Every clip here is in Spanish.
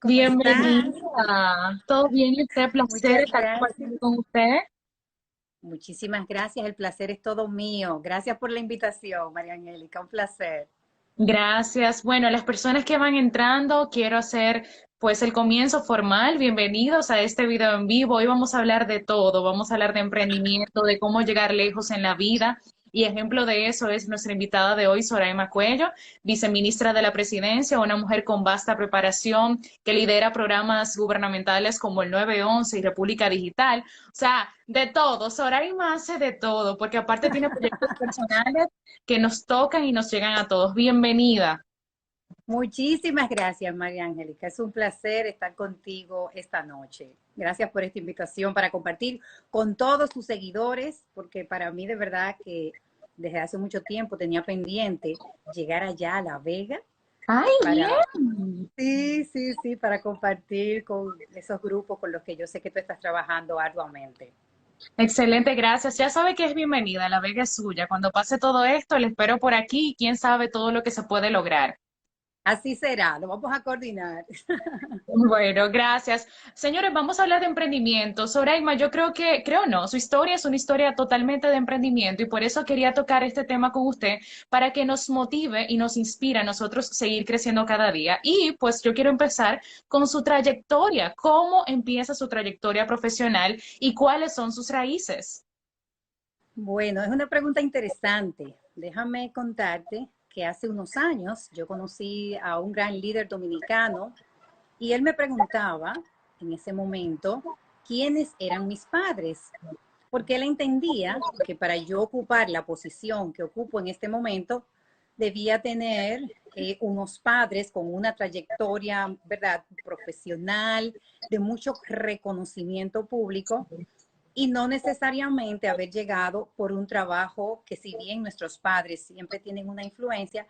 ¿Cómo estás? Bienvenida. ¿Todo bien? Y usted, placer Muchas estar gracias. compartiendo con usted. Muchísimas gracias. El placer es todo mío. Gracias por la invitación, María Angélica. Un placer. Gracias. Bueno, las personas que van entrando, quiero hacer pues el comienzo formal. Bienvenidos a este video en vivo. Hoy vamos a hablar de todo. Vamos a hablar de emprendimiento, de cómo llegar lejos en la vida. Y ejemplo de eso es nuestra invitada de hoy, Soraima Cuello, viceministra de la Presidencia, una mujer con vasta preparación que lidera programas gubernamentales como el 911 y República Digital. O sea, de todo. Soraima hace de todo, porque aparte tiene proyectos personales que nos tocan y nos llegan a todos. Bienvenida. Muchísimas gracias, María Angélica. Es un placer estar contigo esta noche. Gracias por esta invitación para compartir con todos tus seguidores, porque para mí de verdad que desde hace mucho tiempo tenía pendiente llegar allá a La Vega Ay, para, bien. sí, sí, sí, para compartir con esos grupos con los que yo sé que tú estás trabajando arduamente. Excelente, gracias. Ya sabe que es bienvenida, la Vega es suya. Cuando pase todo esto, le espero por aquí y quién sabe todo lo que se puede lograr. Así será, lo vamos a coordinar. Bueno, gracias. Señores, vamos a hablar de emprendimiento. Soraima, yo creo no, su historia es una historia totalmente de emprendimiento y por eso quería tocar este tema con usted para que nos motive y nos inspire a nosotros seguir creciendo cada día. Y pues yo quiero empezar con su trayectoria. ¿Cómo empieza su trayectoria profesional y cuáles son sus raíces? Bueno, es una pregunta interesante. Déjame contarte que hace unos años yo conocí a un gran líder dominicano y él me preguntaba en ese momento quiénes eran mis padres, porque él entendía que para yo ocupar la posición que ocupo en este momento, debía tener unos padres con una trayectoria, ¿verdad?, profesional, de mucho reconocimiento público y no necesariamente haber llegado por un trabajo que si bien nuestros padres siempre tienen una influencia,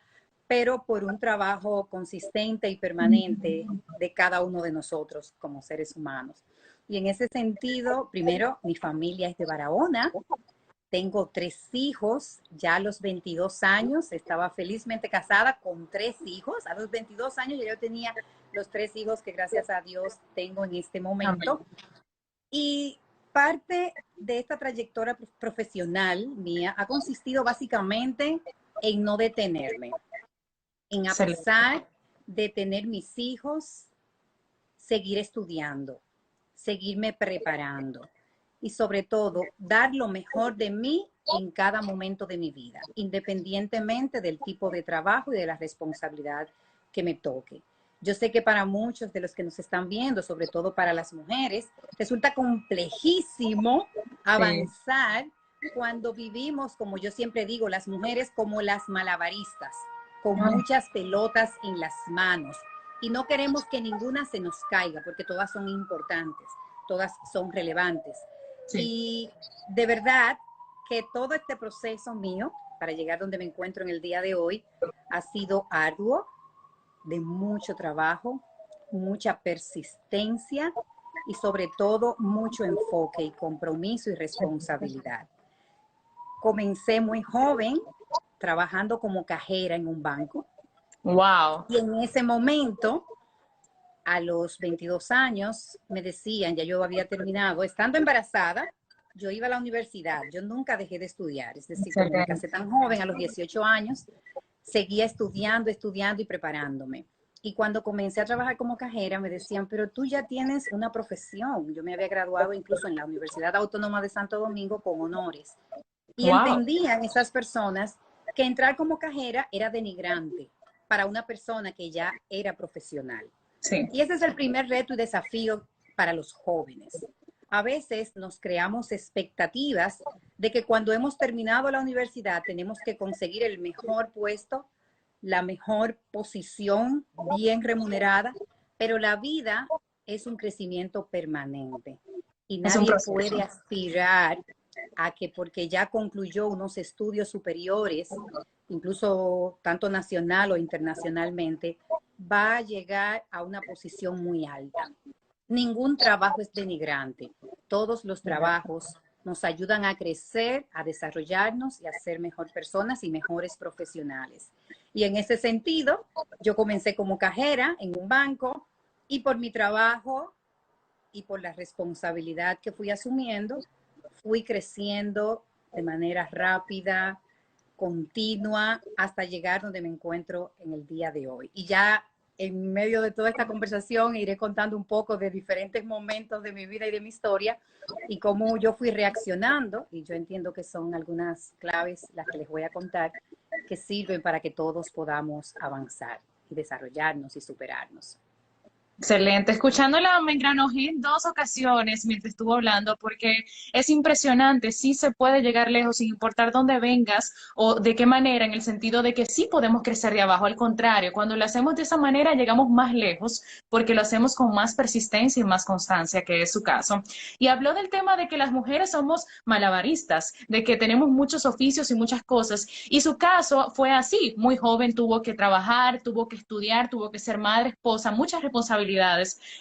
pero por un trabajo consistente y permanente de cada uno de nosotros como seres humanos. Y en ese sentido, primero, mi familia es de Barahona, tengo 3 hijos, ya a los 22 años, estaba felizmente casada con 3 hijos, a los 22 años ya yo tenía los 3 hijos que gracias a Dios tengo en este Amén. momento. Y parte de esta trayectoria profesional mía ha consistido básicamente en no detenerme, en a Excelente. pesar de tener mis hijos, seguir estudiando, seguirme preparando y sobre todo dar lo mejor de mí en cada momento de mi vida, independientemente del tipo de trabajo y de la responsabilidad que me toque. Yo sé que para muchos de los que nos están viendo, sobre todo para las mujeres, resulta complejísimo Sí. avanzar cuando vivimos, como yo siempre digo, las mujeres como las malabaristas, con Ay, muchas pelotas en las manos. Y no queremos que ninguna se nos caiga, porque todas son importantes, todas son relevantes. sí. Y de verdad que todo este proceso mío para llegar donde me encuentro en el día de hoy ha sido arduo, de mucho trabajo, mucha persistencia y sobre todo mucho enfoque y compromiso y responsabilidad. Comencé muy joven trabajando como cajera en un banco Wow. y en ese momento, a los 22 años, me decían, ya yo había terminado, estando embarazada, yo iba a la universidad, yo nunca dejé de estudiar, es decir, como me casé Excelente. tan joven, a los 18 años, seguía estudiando, estudiando y preparándome. Y cuando comencé a trabajar como cajera, me decían, pero tú ya tienes una profesión. Yo me había graduado incluso en la Universidad Autónoma de Santo Domingo con honores. Y Wow. entendían esas personas que entrar como cajera era denigrante para una persona que ya era profesional. Sí. Y ese es el primer reto y desafío para los jóvenes. A veces nos creamos expectativas de que cuando hemos terminado la universidad tenemos que conseguir el mejor puesto, la mejor posición bien remunerada, pero la vida es un crecimiento permanente y Es un nadie proceso. puede aspirar a que porque ya concluyó unos estudios superiores, incluso tanto nacional o internacionalmente, va a llegar a una posición muy alta. Ningún trabajo es denigrante. Todos los trabajos nos ayudan a crecer, a desarrollarnos y a ser mejor personas y mejores profesionales. Y en ese sentido, yo comencé como cajera en un banco, Y por mi trabajo y por la responsabilidad que fui asumiendo, fui creciendo de manera rápida, continua, hasta llegar donde me encuentro en el día de hoy. Y ya en medio de toda esta conversación iré contando un poco de diferentes momentos de mi vida y de mi historia y cómo yo fui reaccionando, y yo entiendo que son algunas claves las que les voy a contar que sirven para que todos podamos avanzar y desarrollarnos y superarnos. Excelente. Escuchándola me engranojé en dos ocasiones mientras estuvo hablando porque es impresionante, sí se puede llegar lejos sin importar dónde vengas o de qué manera, en el sentido de que sí podemos crecer de abajo. Al contrario, cuando lo hacemos de esa manera llegamos más lejos porque lo hacemos con más persistencia y más constancia, que es su caso. Y habló del tema de que las mujeres somos malabaristas, de que tenemos muchos oficios y muchas cosas. Y su caso fue así, muy joven tuvo que trabajar, tuvo que estudiar, tuvo que ser madre, esposa, muchas responsabilidades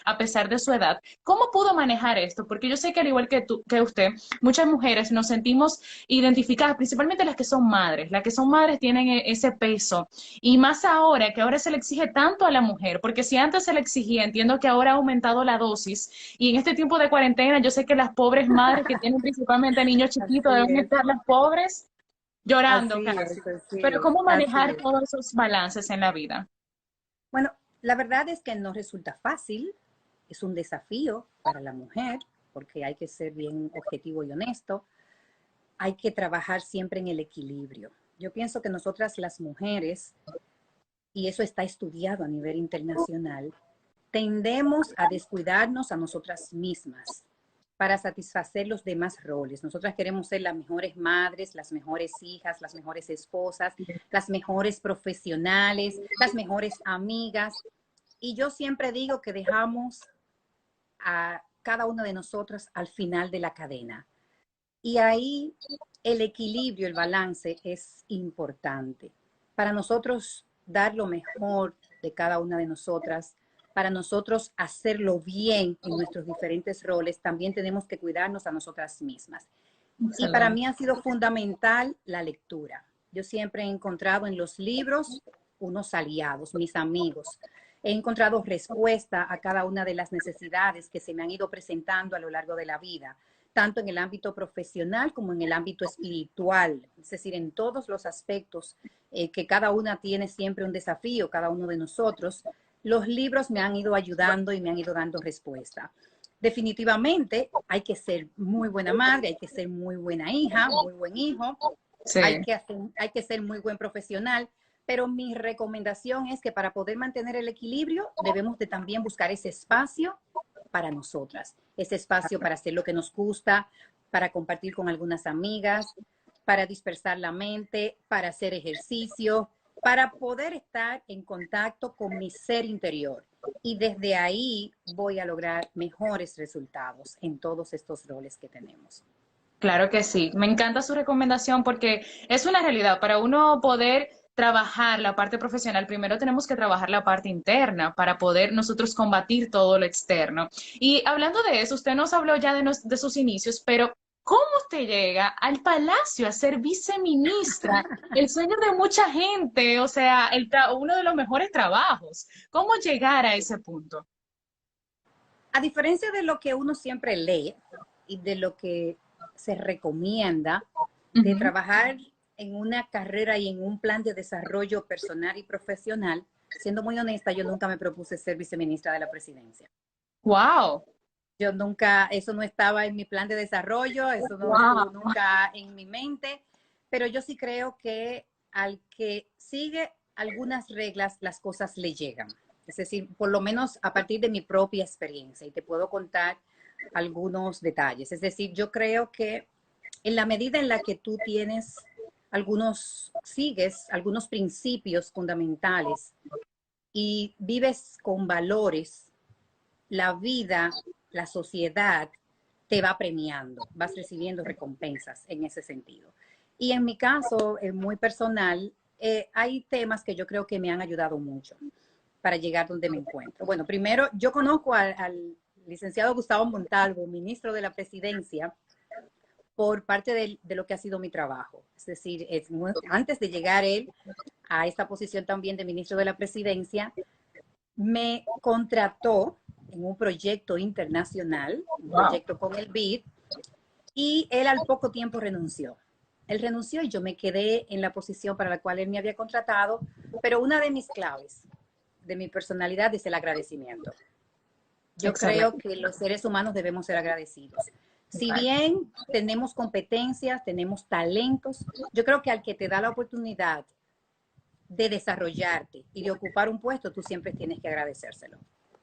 a pesar de su edad. ¿Cómo pudo manejar esto? Porque yo sé que al igual que, que usted, muchas mujeres nos sentimos identificadas, principalmente las que son madres tienen ese peso. Y más ahora, que ahora se le exige tanto a la mujer, porque si antes se le exigía, entiendo que ahora ha aumentado la dosis. Y en este tiempo de cuarentena, yo sé que las pobres madres que tienen principalmente niños chiquitos Así deben es, estar las pobres llorando así es, casi. así Pero es, ¿cómo así manejar es. todos esos balances en la vida? Bueno, la verdad es que no resulta fácil, es un desafío para la mujer, porque hay que ser bien objetivo y honesto, hay que trabajar siempre en el equilibrio. Yo pienso que nosotras las mujeres, y eso está estudiado a nivel internacional, tendemos a descuidarnos a nosotras mismas para satisfacer los demás roles. Nosotras queremos ser las mejores madres, las mejores hijas, las mejores esposas, las mejores profesionales, las mejores amigas. Y yo siempre digo que dejamos a cada una de nosotras al final de la cadena. Y ahí el equilibrio, el balance es importante. Para nosotros dar lo mejor de cada una de nosotras, para nosotros hacerlo bien en nuestros diferentes roles, también tenemos que cuidarnos a nosotras mismas. Y para Excelente. mí ha sido fundamental la lectura. Yo siempre he encontrado en los libros unos aliados, mis amigos. He encontrado respuesta a cada una de las necesidades que se me han ido presentando a lo largo de la vida, tanto en el ámbito profesional como en el ámbito espiritual, es decir, en todos los aspectos que cada una tiene siempre un desafío, cada uno de nosotros. Los libros me han ido ayudando y me han ido dando respuesta. Definitivamente hay que ser muy buena madre, hay que ser muy buena hija, muy buen hijo, Sí. hay que ser muy buen profesional, pero mi recomendación es que para poder mantener el equilibrio debemos de también buscar ese espacio para nosotras, ese espacio para hacer lo que nos gusta, para compartir con algunas amigas, para dispersar la mente, para hacer ejercicio, para poder estar en contacto con mi ser interior. Y desde ahí voy a lograr mejores resultados en todos estos roles que tenemos. Claro que sí. Me encanta su recomendación porque es una realidad. Para uno poder trabajar la parte profesional, primero tenemos que trabajar la parte interna para poder nosotros combatir todo lo externo. Y hablando de eso, usted nos habló ya de sus inicios, pero ¿cómo usted llega al palacio a ser viceministra? El sueño de mucha gente, o sea, uno de los mejores trabajos. ¿Cómo llegar a ese punto? A diferencia de lo que uno siempre lee y de lo que se recomienda de Ujú. trabajar en una carrera y en un plan de desarrollo personal y profesional, siendo muy honesta, yo nunca me propuse ser viceministra de la presidencia. Wow, Yo nunca, eso no estaba en mi plan de desarrollo, eso no wow. estuvo nunca en mi mente, pero yo sí creo que al que sigue algunas reglas, las cosas le llegan. Es decir, por lo menos a partir de mi propia experiencia, y te puedo contar algunos detalles. Es decir, yo creo que en la medida en la que tú tienes sigues algunos principios fundamentales y vives con valores, la vida, la sociedad te va premiando, vas recibiendo recompensas en ese sentido. Y en mi caso, muy personal, hay temas que yo creo que me han ayudado mucho para llegar donde me encuentro. Bueno, primero, yo conozco al licenciado Gustavo Montalvo, ministro de la Presidencia, por parte de lo que ha sido mi trabajo. Es decir, antes de llegar él a esta posición también de ministro de la Presidencia, me contrató en un proyecto internacional, un proyecto con el BID, y él al poco tiempo renunció. Él renunció y yo me quedé en la posición para la cual él me había contratado, pero una de mis claves de mi personalidad es el agradecimiento. Yo creo que los seres humanos debemos ser agradecidos. Si bien tenemos competencias, tenemos talentos, yo creo que al que te da la oportunidad de desarrollarte y de ocupar un puesto, tú siempre tienes que agradecérselo.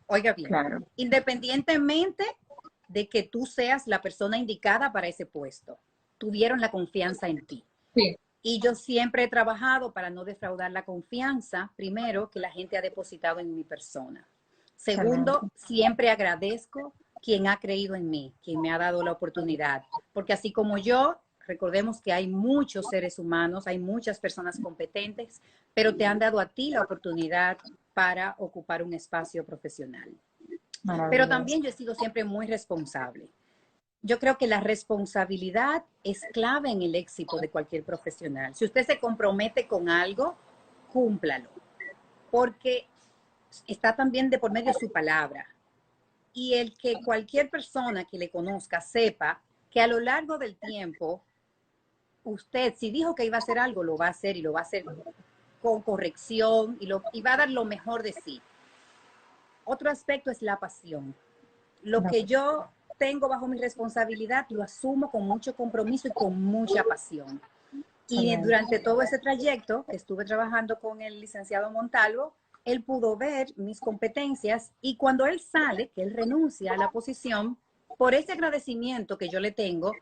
Oiga bien, independientemente de que tú seas la persona indicada para ese puesto, tuvieron la confianza en ti. Sí. Y yo siempre he trabajado para no defraudar la confianza, primero, que la gente ha depositado en mi persona. Segundo, siempre agradezco quien ha creído en mí, quien me ha dado la oportunidad. Porque así como yo, recordemos que hay muchos seres humanos, hay muchas personas competentes, pero te han dado a ti la oportunidad para ocupar un espacio profesional. Pero también yo he sido siempre muy responsable. Yo creo que la responsabilidad es clave en el éxito de cualquier profesional. Si usted se compromete con algo, cúmplalo, porque está también de por medio su palabra. Y el que cualquier persona que le conozca sepa que a lo largo del tiempo, usted, si dijo que iba a hacer algo, lo va a hacer y lo va a hacer con corrección y va a dar lo mejor de sí. Otro aspecto es la pasión. Lo que yo tengo bajo mi responsabilidad lo asumo con mucho compromiso y con mucha pasión. Y durante todo ese trayecto que estuve trabajando con el licenciado Montalvo, él pudo ver mis competencias y cuando él sale, que él renuncia a la posición, por ese agradecimiento que yo le tengo,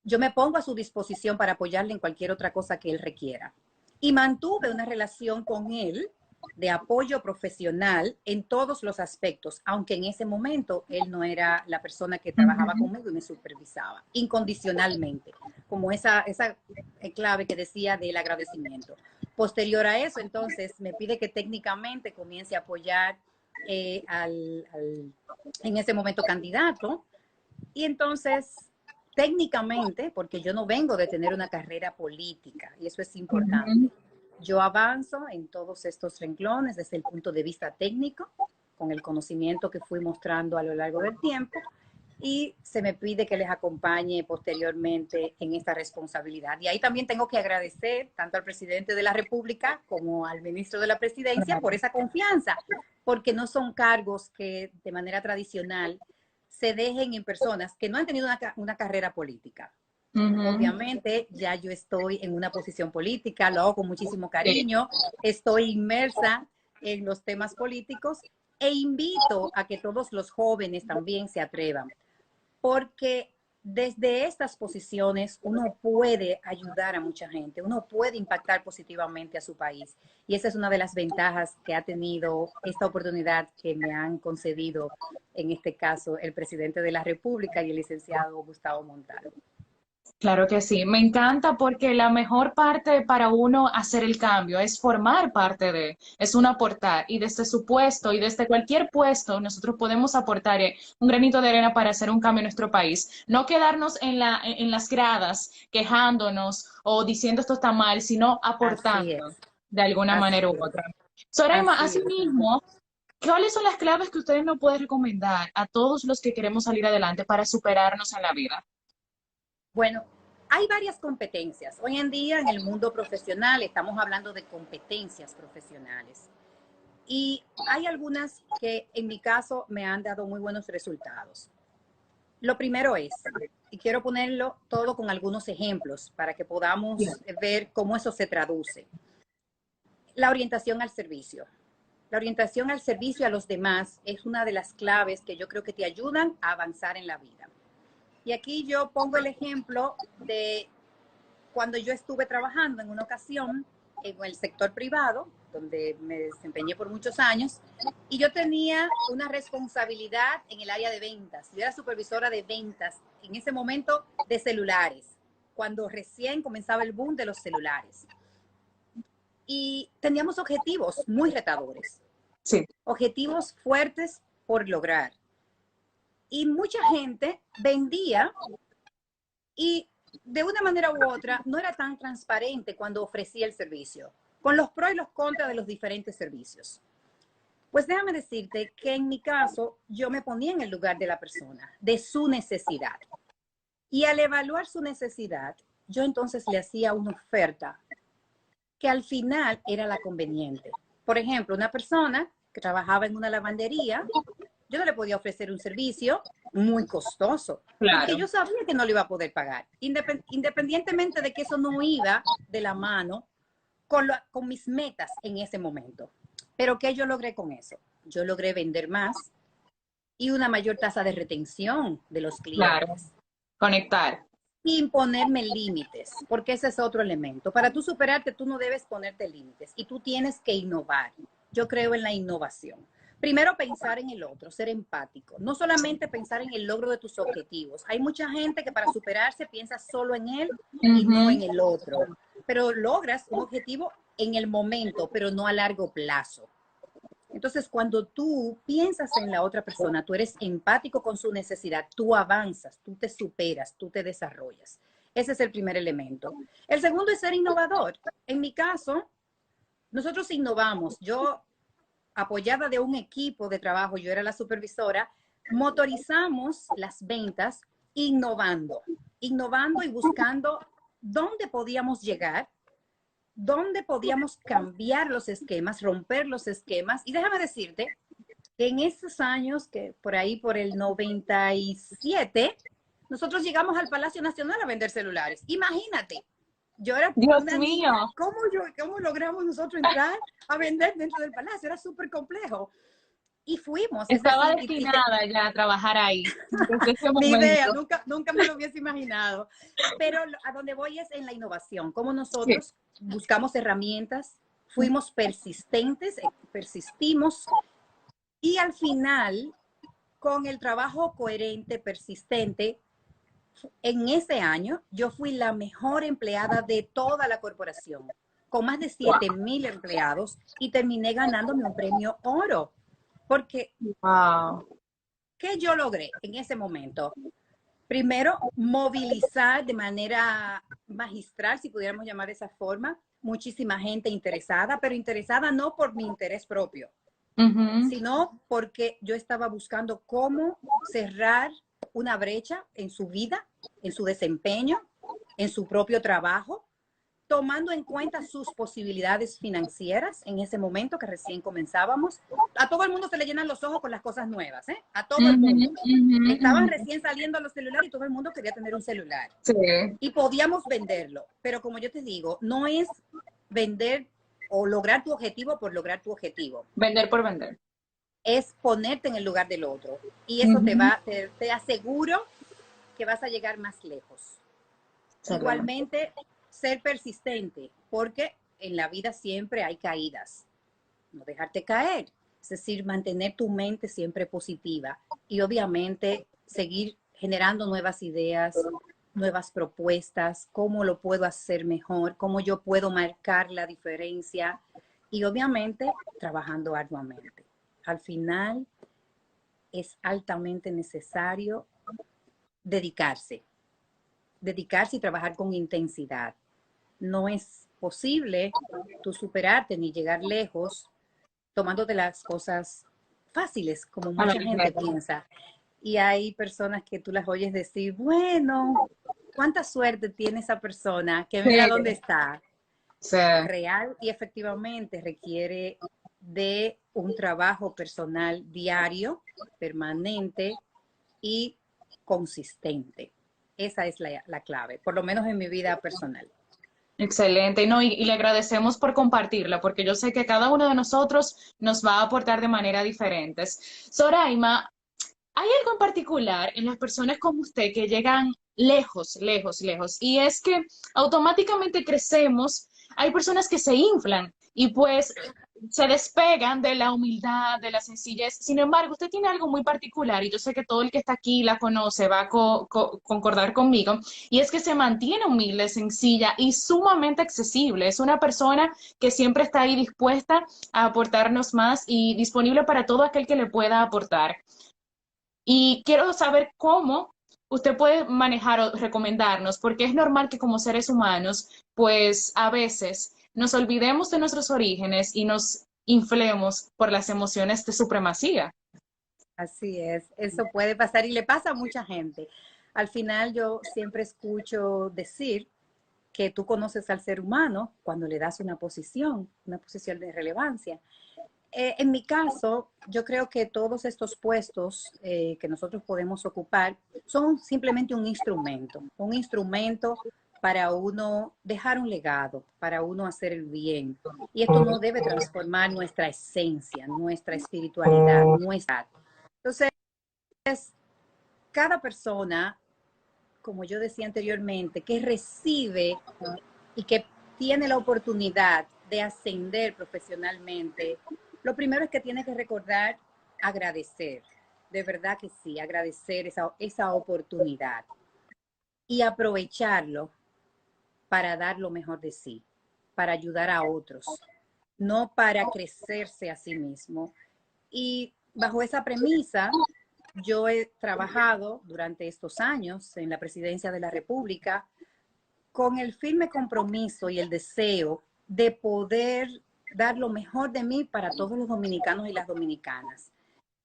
yo me pongo a su disposición para apoyarle en cualquier otra cosa que él requiera. Y mantuve una relación con él de apoyo profesional en todos los aspectos, aunque en ese momento él no era la persona que trabajaba conmigo y me supervisaba, incondicionalmente, como esa clave que decía del agradecimiento. Posterior a eso, entonces, me pide que técnicamente comience a apoyar en ese momento candidato, y entonces técnicamente, porque yo no vengo de tener una carrera política, y eso es importante. Yo avanzo en todos estos renglones desde el punto de vista técnico, con el conocimiento que fui mostrando a lo largo del tiempo, y se me pide que les acompañe posteriormente en esta responsabilidad. Y ahí también tengo que agradecer tanto al presidente de la República como al ministro de la Presidencia por esa confianza, porque no son cargos que de manera tradicional se dejen en personas que no han tenido una carrera política. Obviamente ya yo estoy en una posición política, lo hago con muchísimo cariño, estoy inmersa en los temas políticos e invito a que todos los jóvenes también se atrevan, porque desde estas posiciones uno puede ayudar a mucha gente, uno puede impactar positivamente a su país. Y esa es una de las ventajas que ha tenido esta oportunidad que me han concedido, en este caso, el presidente de la República y el licenciado Gustavo Montalvo. Claro que sí, me encanta porque la mejor parte para uno hacer el cambio es formar parte de, es un aportar y desde su puesto y desde cualquier puesto nosotros podemos aportar un granito de arena para hacer un cambio en nuestro país, no quedarnos en las gradas quejándonos o diciendo esto está mal, sino aportando de alguna manera u otra. Soraima, asimismo, ¿cuáles son las claves que ustedes nos pueden recomendar a todos los que queremos salir adelante para superarnos en la vida? Bueno, hay varias competencias. Hoy en día en el mundo profesional estamos hablando de competencias profesionales. Y hay algunas que en mi caso me han dado muy buenos resultados. Lo primero es, y quiero ponerlo todo con algunos ejemplos para que podamos ver cómo eso se traduce. La orientación al servicio. La orientación al servicio a los demás es una de las claves que yo creo que te ayudan a avanzar en la vida. Y aquí yo pongo el ejemplo de cuando yo estuve trabajando en una ocasión en el sector privado, donde me desempeñé por muchos años, y yo tenía una responsabilidad en el área de ventas. Yo era supervisora de ventas en ese momento de celulares, cuando recién comenzaba el boom de los celulares. Y teníamos objetivos muy retadores, objetivos fuertes por lograr. Y mucha gente vendía y de una manera u otra no era tan transparente cuando ofrecía el servicio, con los pros y los contras de los diferentes servicios. Pues déjame decirte que en mi caso yo me ponía en el lugar de la persona, de su necesidad. Y al evaluar su necesidad, yo entonces le hacía una oferta que al final era la conveniente. Por ejemplo, una persona que trabajaba en una lavandería, yo no le podía ofrecer un servicio muy costoso, porque Claro, yo sabía que no lo iba a poder pagar, independientemente de que eso no iba de la mano con mis metas en ese momento. Pero ¿qué yo logré con eso? Yo logré vender más y una mayor tasa de retención de los claro. clientes. Conectar. Imponerme límites, porque ese es otro elemento. Para tú superarte, tú no debes ponerte límites y tú tienes que innovar. Yo creo en la innovación. Primero, pensar en el otro, ser empático. No solamente pensar en el logro de tus objetivos. Hay mucha gente que para superarse piensa solo en él y no en Ujú. el otro. Pero logras un objetivo en el momento, pero no a largo plazo. Entonces, cuando tú piensas en la otra persona, tú eres empático con su necesidad, tú avanzas, tú te superas, tú te desarrollas. Ese es el primer elemento. El segundo es ser innovador. En mi caso, nosotros innovamos. Yo, apoyada de un equipo de trabajo, yo era la supervisora, motorizamos las ventas innovando, innovando y buscando dónde podíamos llegar, dónde podíamos cambiar los esquemas, romper los esquemas. Y déjame decirte que en esos años, que por ahí por el 97, nosotros llegamos al Palacio Nacional a vender celulares. Imagínate, yo era Dios una mío, niña, ¿cómo logramos nosotros entrar a vender dentro del Palacio? Era súper complejo. Y fuimos, es estaba decir, destinada ya a trabajar ahí desde ese ni idea, momento. nunca me lo hubiese imaginado. Pero a donde voy es en la innovación, como Sí. nosotros buscamos herramientas, fuimos persistentes, persistimos y al final, con el trabajo coherente, persistente, en ese año yo fui la mejor empleada de toda la corporación, con más de 7,000 empleados y terminé ganándome un premio oro. Porque, Wow. ¿qué yo logré en ese momento? Primero, movilizar de manera magistral, si pudiéramos llamar de esa forma, muchísima gente interesada, pero interesada no por mi interés propio, Ujú. sino porque yo estaba buscando cómo cerrar una brecha en su vida, en su desempeño, en su propio trabajo, tomando en cuenta sus posibilidades financieras en ese momento que recién comenzábamos. A todo el mundo se le llenan los ojos con las cosas nuevas, ¿eh? A todo el Ujú, mundo. ujú, Estaban ujú. recién saliendo los celulares y todo el mundo quería tener un celular. Sí, Y podíamos venderlo, pero como yo te digo, no es vender o lograr tu objetivo por lograr tu objetivo, vender por vender. es ponerte en el lugar del otro. Y eso Ujú. te aseguro que vas a llegar más lejos. Excelente. Igualmente, ser persistente, porque en la vida siempre hay caídas. No dejarte caer, es decir, mantener tu mente siempre positiva y obviamente seguir generando nuevas ideas, nuevas propuestas, cómo lo puedo hacer mejor, cómo yo puedo marcar la diferencia y obviamente trabajando arduamente. Al final es altamente necesario dedicarse, dedicarse y trabajar con intensidad. No es posible tú superarte ni llegar lejos tomándote las cosas fáciles, como A la mucha gente ligera. piensa. Y hay personas que tú las oyes decir, bueno, cuánta suerte tiene esa persona, que mira dónde Sí, está. sí. Real y efectivamente requiere de un trabajo personal diario, permanente y consistente. Esa es la clave, por lo menos en mi vida personal. Excelente, no, y le agradecemos por compartirla, porque yo sé que cada uno de nosotros nos va a aportar de manera diferentes. Soraima, ¿hay algo en particular en las personas como usted que llegan lejos, lejos, lejos? Y es que automáticamente crecemos, hay personas que se inflan y pues se despegan de la humildad, de la sencillez. Sin embargo, usted tiene algo muy particular y yo sé que todo el que está aquí la conoce, va a concordar conmigo, y es que se mantiene humilde, sencilla y sumamente accesible. Es una persona que siempre está ahí dispuesta a aportarnos más y disponible para todo aquel que le pueda aportar. Y quiero saber cómo usted puede manejar o recomendarnos, porque es normal que como seres humanos, pues a veces nos olvidemos de nuestros orígenes y nos inflemos por las emociones de supremacía. Así es, eso puede pasar y le pasa a mucha gente. Al final yo siempre escucho decir que tú conoces al ser humano cuando le das una posición de relevancia. En mi caso, yo creo que todos estos puestos que nosotros podemos ocupar son simplemente un instrumento para uno dejar un legado, para uno hacer el bien. Y esto no debe transformar nuestra esencia, nuestra espiritualidad, nuestra... Entonces, cada persona, como yo decía anteriormente, que recibe y que tiene la oportunidad de ascender profesionalmente, lo primero es que tiene que recordar agradecer, de verdad que sí, agradecer esa oportunidad y aprovecharlo para dar lo mejor de sí, para ayudar a otros, no para crecerse a sí mismo. Y bajo esa premisa, yo he trabajado durante estos años en la presidencia de la República con el firme compromiso y el deseo de poder dar lo mejor de mí para todos los dominicanos y las dominicanas.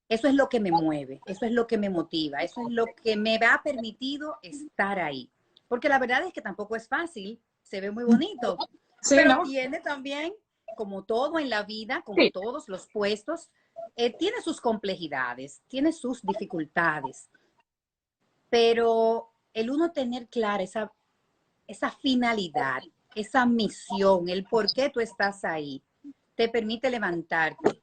Eso es lo que me mueve, eso es lo que me motiva, eso es lo que me ha permitido estar ahí. Porque la verdad es que tampoco es fácil, se ve muy bonito, Sí, pero ¿no? tiene también, como todo en la vida, como Sí, todos los puestos, tiene sus complejidades, tiene sus dificultades, pero el uno tener clara esa finalidad, esa misión, el por qué tú estás ahí, te permite levantarte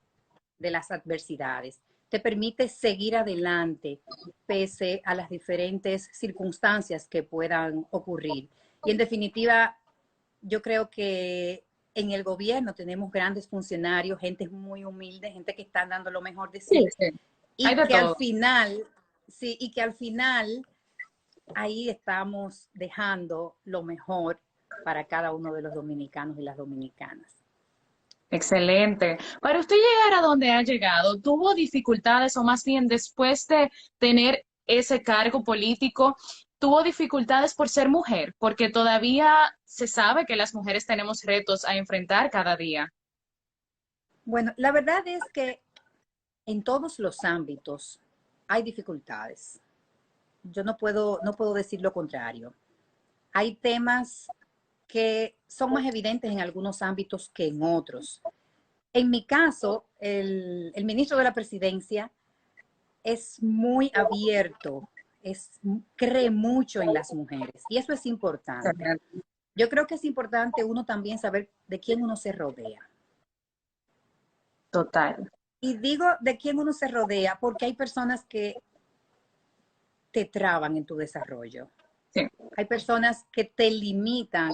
de las adversidades, te permite seguir adelante pese a las diferentes circunstancias que puedan ocurrir. Y en definitiva, yo creo que en el gobierno tenemos grandes funcionarios, gente muy humilde, gente que está dando lo mejor de sí, sí sí. Hay y de que al todo. final, sí, y que al final ahí estamos dejando lo mejor para cada uno de los dominicanos y las dominicanas. Excelente. Para usted llegar a donde ha llegado, ¿tuvo dificultades o más bien después de tener ese cargo político, tuvo dificultades por ser mujer? Porque todavía se sabe que las mujeres tenemos retos a enfrentar cada día. Bueno, la verdad es que en todos los ámbitos hay dificultades. Yo no puedo decir lo contrario. Hay temas que son más evidentes en algunos ámbitos que en otros. En mi caso, el ministro de la presidencia es muy abierto, cree mucho en las mujeres y eso es importante. Yo creo que es importante uno también saber de quién uno se rodea. Total. Y digo de quién uno se rodea porque hay personas que te traban en tu desarrollo. Sí. Hay personas que te limitan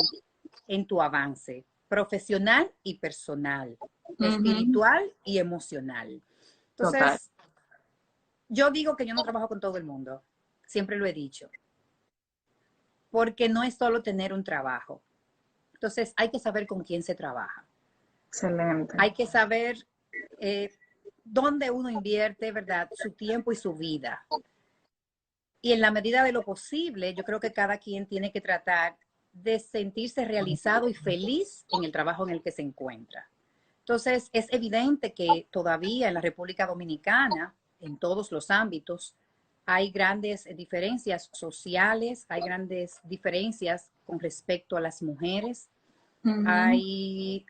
en tu avance profesional y personal, Ujú. espiritual y emocional. Total. Entonces, yo digo que yo no trabajo con todo el mundo, siempre lo he dicho, porque no es solo tener un trabajo. Entonces, hay que saber con quién se trabaja. Excelente. Hay que saber eh, dónde uno invierte, ¿verdad?, su tiempo y su vida. Y en la medida de lo posible, yo creo que cada quien tiene que tratar de sentirse realizado y feliz en el trabajo en el que se encuentra. Entonces, es evidente que todavía en la República Dominicana, en todos los ámbitos, hay grandes diferencias sociales, hay grandes diferencias con respecto a las mujeres, Ujú. hay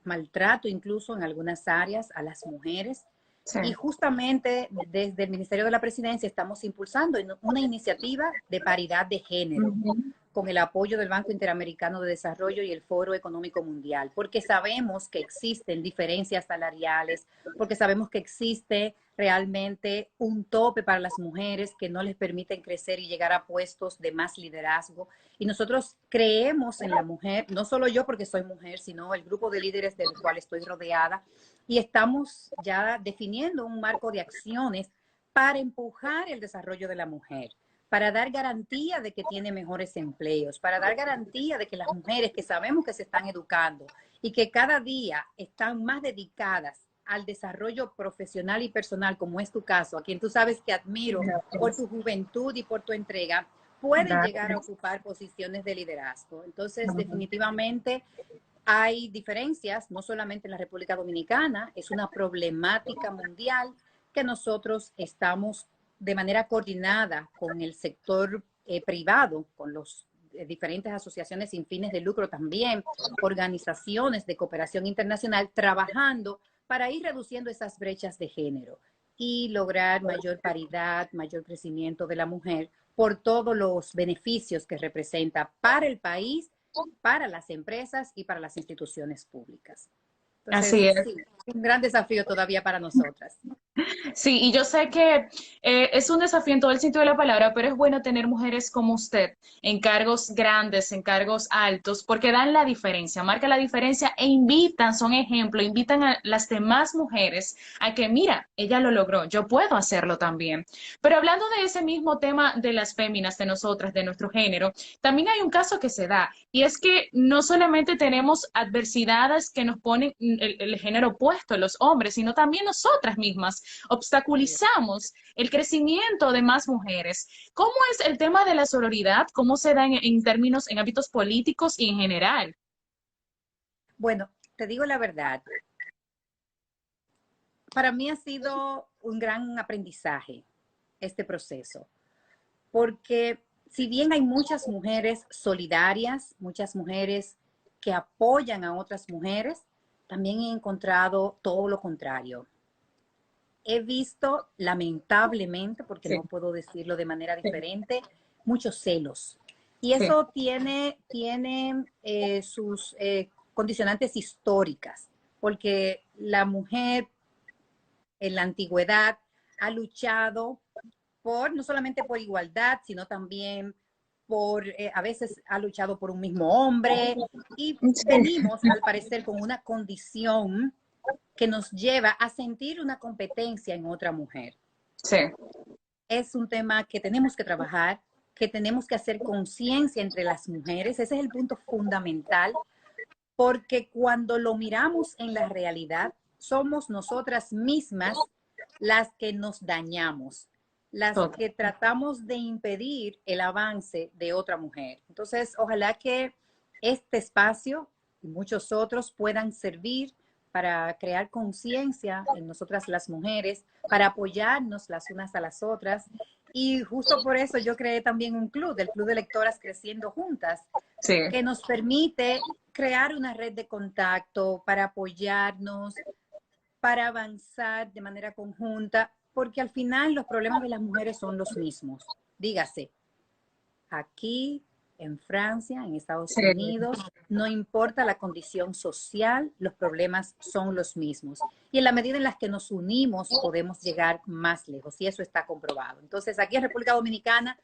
maltrato incluso en algunas áreas a las mujeres. Sí. Y justamente desde el Ministerio de la Presidencia estamos impulsando una iniciativa de paridad de género Ujú. con el apoyo del Banco Interamericano de Desarrollo y el Foro Económico Mundial, porque sabemos que existen diferencias salariales, porque sabemos que existe realmente un tope para las mujeres que no les permiten crecer y llegar a puestos de más liderazgo. Y nosotros creemos en la mujer, no solo yo porque soy mujer, sino el grupo de líderes del cual estoy rodeada, y estamos ya definiendo un marco de acciones para empujar el desarrollo de la mujer, para dar garantía de que tiene mejores empleos, para dar garantía de que las mujeres que sabemos que se están educando y que cada día están más dedicadas al desarrollo profesional y personal, como es tu caso, a quien tú sabes que admiro por Gracias. tu juventud y por tu entrega, pueden llegar a Gracias. ocupar posiciones de liderazgo. Entonces, definitivamente, Hay diferencias, no solamente en la República Dominicana, es una problemática mundial que nosotros estamos de manera coordinada con el sector privado, con los diferentes asociaciones sin fines de lucro también, organizaciones de cooperación internacional, trabajando para ir reduciendo esas brechas de género y lograr mayor paridad, mayor crecimiento de la mujer por todos los beneficios que representa para el país, para las empresas y para las instituciones públicas. Así Entonces, es. sí, un gran desafío todavía para nosotras. Sí, y yo sé que es un desafío en todo el sentido de la palabra, pero es bueno tener mujeres como usted en cargos grandes, en cargos altos, porque dan la diferencia, marcan la diferencia e invitan, son ejemplo, invitan a las demás mujeres a que, mira, ella lo logró, yo puedo hacerlo también. Pero hablando de ese mismo tema de las féminas, de nosotras, de nuestro género, también hay un caso que se da, y es que no solamente tenemos adversidades que nos ponen el género opuesto, los hombres, sino también nosotras mismas obstaculizamos el crecimiento de más mujeres. ¿Cómo es el tema de la sororidad? ¿Cómo se da en términos, en ámbitos políticos y en general? Bueno, te digo la verdad, para mí ha sido un gran aprendizaje este proceso, porque si bien hay muchas mujeres solidarias, muchas mujeres que apoyan a otras mujeres, también he encontrado todo lo contrario. He visto, lamentablemente, porque Sí, no puedo decirlo de manera sí, diferente, muchos celos. Y sí, eso tiene sus condicionantes históricas, porque la mujer en la antigüedad ha luchado por, no solamente por igualdad, sino también por, a veces ha luchado por un mismo hombre, y sí, venimos, al parecer, con una condición que nos lleva a sentir una competencia en otra mujer. sí, Es un tema que tenemos que trabajar, que tenemos que hacer conciencia entre las mujeres. Ese es el punto fundamental, porque cuando lo miramos en la realidad, somos nosotras mismas las que nos dañamos, las todo. que tratamos de impedir el avance de otra mujer. Entonces, ojalá que este espacio y muchos otros puedan servir para crear conciencia en nosotras las mujeres, para apoyarnos las unas a las otras. Y justo por eso yo creé también un club, el Club de Lectoras Creciendo Juntas, Sí, que nos permite crear una red de contacto para apoyarnos, para avanzar de manera conjunta, porque al final los problemas de las mujeres son los mismos. Dígase, aquí, en Francia, en Estados sí. Unidos, no importa la condición social, los problemas son los mismos. Y en la medida en la que nos unimos, podemos llegar más lejos, y eso está comprobado. Entonces, aquí en República Dominicana,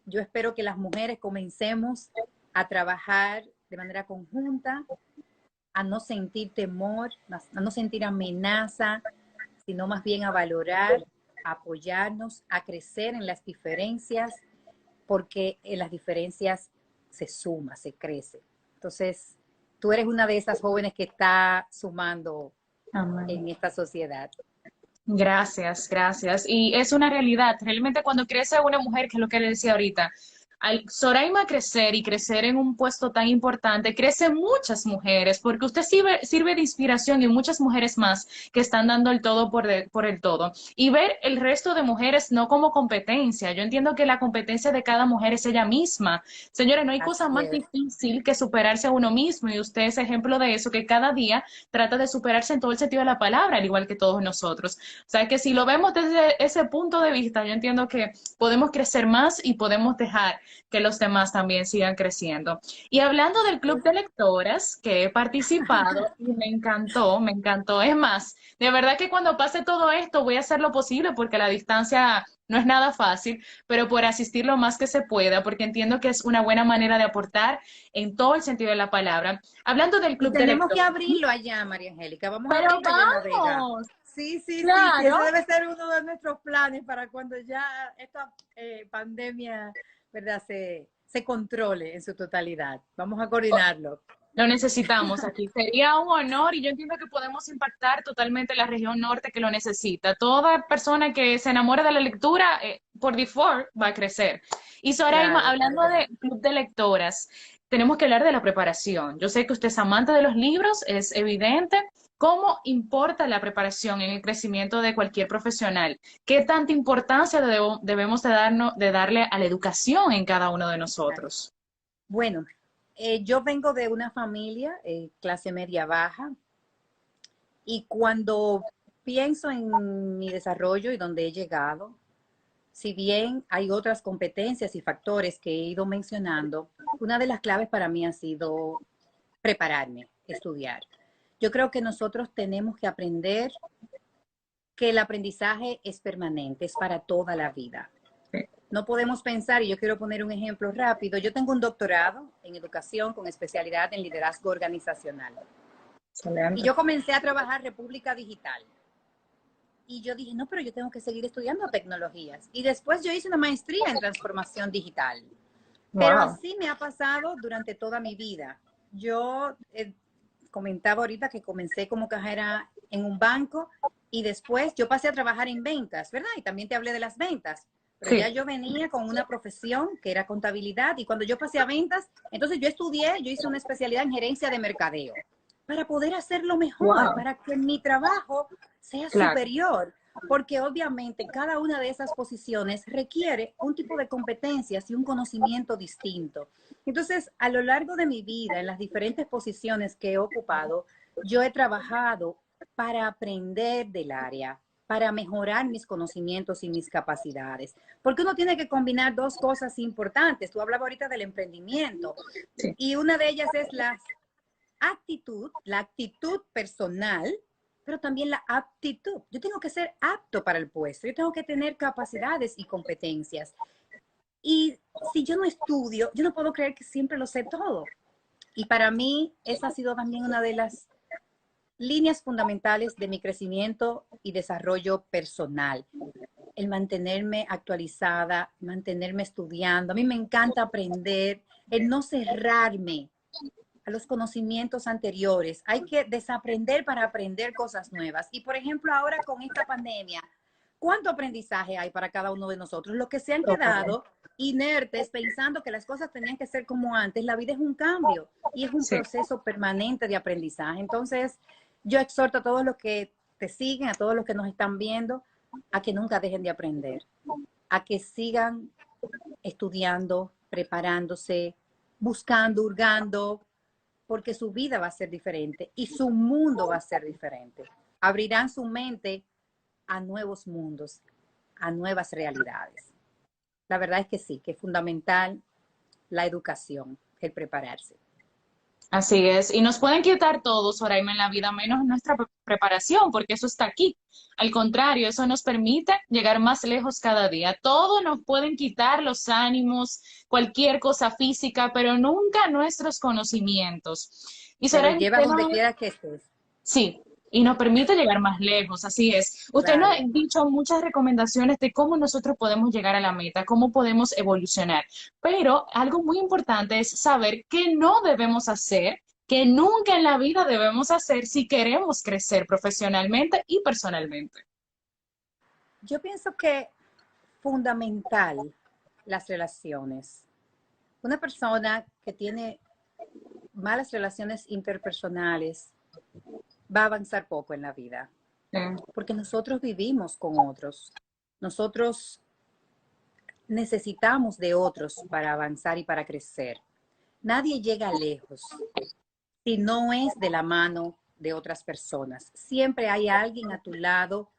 yo espero que las mujeres comencemos a trabajar de manera conjunta, a no sentir temor, a no sentir amenaza, sino más bien a valorar, a apoyarnos, a crecer en las diferencias, porque en las diferencias se suma, se crece. Entonces, tú eres una de esas jóvenes que está sumando Amén. en esta sociedad. Gracias, gracias. Y es una realidad. Realmente cuando crece una mujer, que es lo que le decía ahorita, al Soraima crecer y crecer en un puesto tan importante, crecen muchas mujeres, porque usted sirve de inspiración y muchas mujeres más que están dando el todo por el todo. Y ver el resto de mujeres no como competencia. Yo entiendo que la competencia de cada mujer es ella misma. Señores, no hay cosa Así más es. difícil que superarse a uno mismo y usted es ejemplo de eso, que cada día trata de superarse en todo el sentido de la palabra, al igual que todos nosotros. O sea que si lo vemos desde ese punto de vista, yo entiendo que podemos crecer más y podemos dejar que los demás también sigan creciendo. Y hablando del club de lectoras que he participado y me encantó, me encantó. Es más, de verdad que cuando pase todo esto voy a hacer lo posible porque la distancia no es nada fácil, pero por asistir lo más que se pueda, porque entiendo que es una buena manera de aportar en todo el sentido de la palabra. Hablando del Y club de tenemos que lectores, abrirlo allá, María Angélica. Vamos a pero abrirlo allá en La Vega. vamos, Sí, sí, sí, sí. claro. Ese debe ser uno de nuestros planes para cuando ya esta pandemia, ¿verdad?, se controle en su totalidad. Vamos a coordinarlo. Lo necesitamos aquí. Sería un honor y yo entiendo que podemos impactar totalmente la región norte que lo necesita. Toda persona que se enamore de la lectura, por default, va a crecer. Y Soraima, Claro, claro hablando que sí. de club de lectoras, tenemos que hablar de la preparación. Yo sé que usted es amante de los libros, es evidente. ¿Cómo importa la preparación en el crecimiento de cualquier profesional? ¿Qué tanta importancia debemos de darle a la educación en cada uno de nosotros? Bueno, yo vengo de una familia, clase media baja, y cuando pienso en mi desarrollo y donde he llegado, si bien hay otras competencias y factores que he ido mencionando, una de las claves para mí ha sido prepararme, estudiar. Yo creo que nosotros tenemos que aprender que el aprendizaje es permanente, es para toda la vida. No podemos pensar, y yo quiero poner un ejemplo rápido, yo tengo un doctorado en educación con especialidad en liderazgo organizacional. Y Excelente. yo comencé a trabajar República Digital. Y yo dije, no, pero yo tengo que seguir estudiando tecnologías. Y después yo hice una maestría en transformación digital. Pero Wow. así me ha pasado durante toda mi vida. Yo comentaba ahorita que comencé como cajera en un banco y después yo pasé a trabajar en ventas, ¿verdad? Y también te hablé de las ventas. Pero ya Sí, yo venía con una profesión que era contabilidad y cuando yo pasé a ventas, entonces yo estudié, yo hice una especialidad en gerencia de mercadeo para poder hacerlo mejor, wow. para que mi trabajo sea Claro. superior, porque obviamente cada una de esas posiciones requiere un tipo de competencias y un conocimiento distinto. Entonces, a lo largo de mi vida, en las diferentes posiciones que he ocupado, yo he trabajado para aprender del área, para mejorar mis conocimientos y mis capacidades. Porque uno tiene que combinar dos cosas importantes. Tú hablabas ahorita del emprendimiento Sí, y una de ellas es la actitud personal, pero también la aptitud. Yo tengo que ser apto para el puesto, yo tengo que tener capacidades y competencias. Y si yo no estudio, yo no puedo creer que siempre lo sé todo. Y para mí, esa ha sido también una de las líneas fundamentales de mi crecimiento y desarrollo personal. El mantenerme actualizada, mantenerme estudiando. A mí me encanta aprender, el no cerrarme a los conocimientos anteriores. Hay que desaprender para aprender cosas nuevas. Y por ejemplo, ahora con esta pandemia, ¿cuánto aprendizaje hay para cada uno de nosotros? Los que se han todo. quedado inertes pensando que las cosas tenían que ser como antes, la vida es un cambio y es un Sí. proceso permanente de aprendizaje. Entonces, yo exhorto a todos los que te siguen, a todos los que nos están viendo, a que nunca dejen de aprender, a que sigan estudiando, preparándose, buscando, hurgando, porque su vida va a ser diferente y su mundo va a ser diferente. Abrirán su mente a nuevos mundos, a nuevas realidades. La verdad es que sí, que es fundamental la educación, el prepararse. Así es, y nos pueden quitar todo, Soraima, en la vida, menos nuestra preparación, porque eso está aquí. Al contrario, eso nos permite llegar más lejos cada día. Todo nos pueden quitar los ánimos, cualquier cosa física, pero nunca nuestros conocimientos. Y Te lo Soraima, lleva usted no, donde quiera que estés. sí, y nos permite llegar más lejos, así es. Usted nos ha Claro. dicho muchas recomendaciones de cómo nosotros podemos llegar a la meta, cómo podemos evolucionar, pero algo muy importante es saber qué no debemos hacer, que nunca en la vida debemos hacer si queremos crecer profesionalmente y personalmente. Yo pienso que fundamental las relaciones. Una persona que tiene malas relaciones interpersonales va a avanzar poco en la vida, porque nosotros vivimos con otros. Nosotros necesitamos de otros para avanzar y para crecer. Nadie llega lejos si no es de la mano de otras personas. Siempre hay alguien a tu lado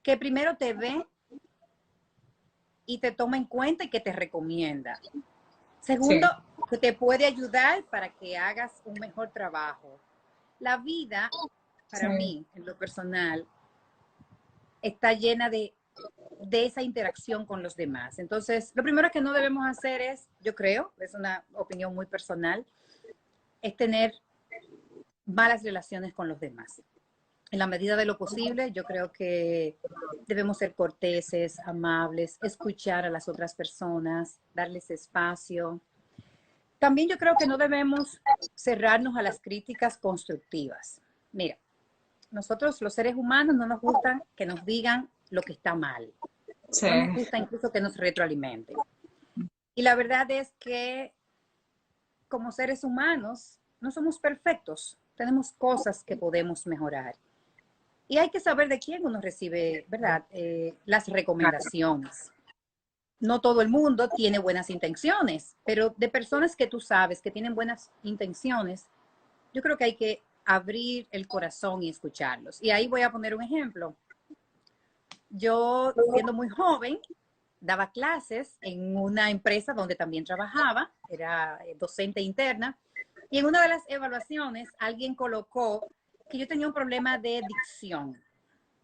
que primero te ve y te toma en cuenta y que te recomienda. Segundo, Sí, que te puede ayudar para que hagas un mejor trabajo. La vida, sí. para mí, en lo personal, está llena de esa interacción con los demás. Entonces, lo primero que no debemos hacer es, yo creo, es una opinión muy personal, es tener malas relaciones con los demás. En la medida de lo posible, yo creo que debemos ser corteses, amables, escuchar a las otras personas, darles espacio. También yo creo que no debemos cerrarnos a las críticas constructivas. Mira, nosotros los seres humanos no nos gusta que nos digan lo que está mal. Sí. No nos gusta incluso que nos retroalimenten. Y la verdad es que como seres humanos no somos perfectos, tenemos cosas que podemos mejorar. Y hay que saber de quién uno recibe, ¿verdad? Las recomendaciones. No todo el mundo tiene buenas intenciones, pero de personas que tú sabes que tienen buenas intenciones, yo creo que hay que abrir el corazón y escucharlos. Y ahí voy a poner un ejemplo. Yo, siendo muy joven, daba clases en una empresa donde también trabajaba, era docente interna, y en una de las evaluaciones alguien colocó que yo tenía un problema de dicción.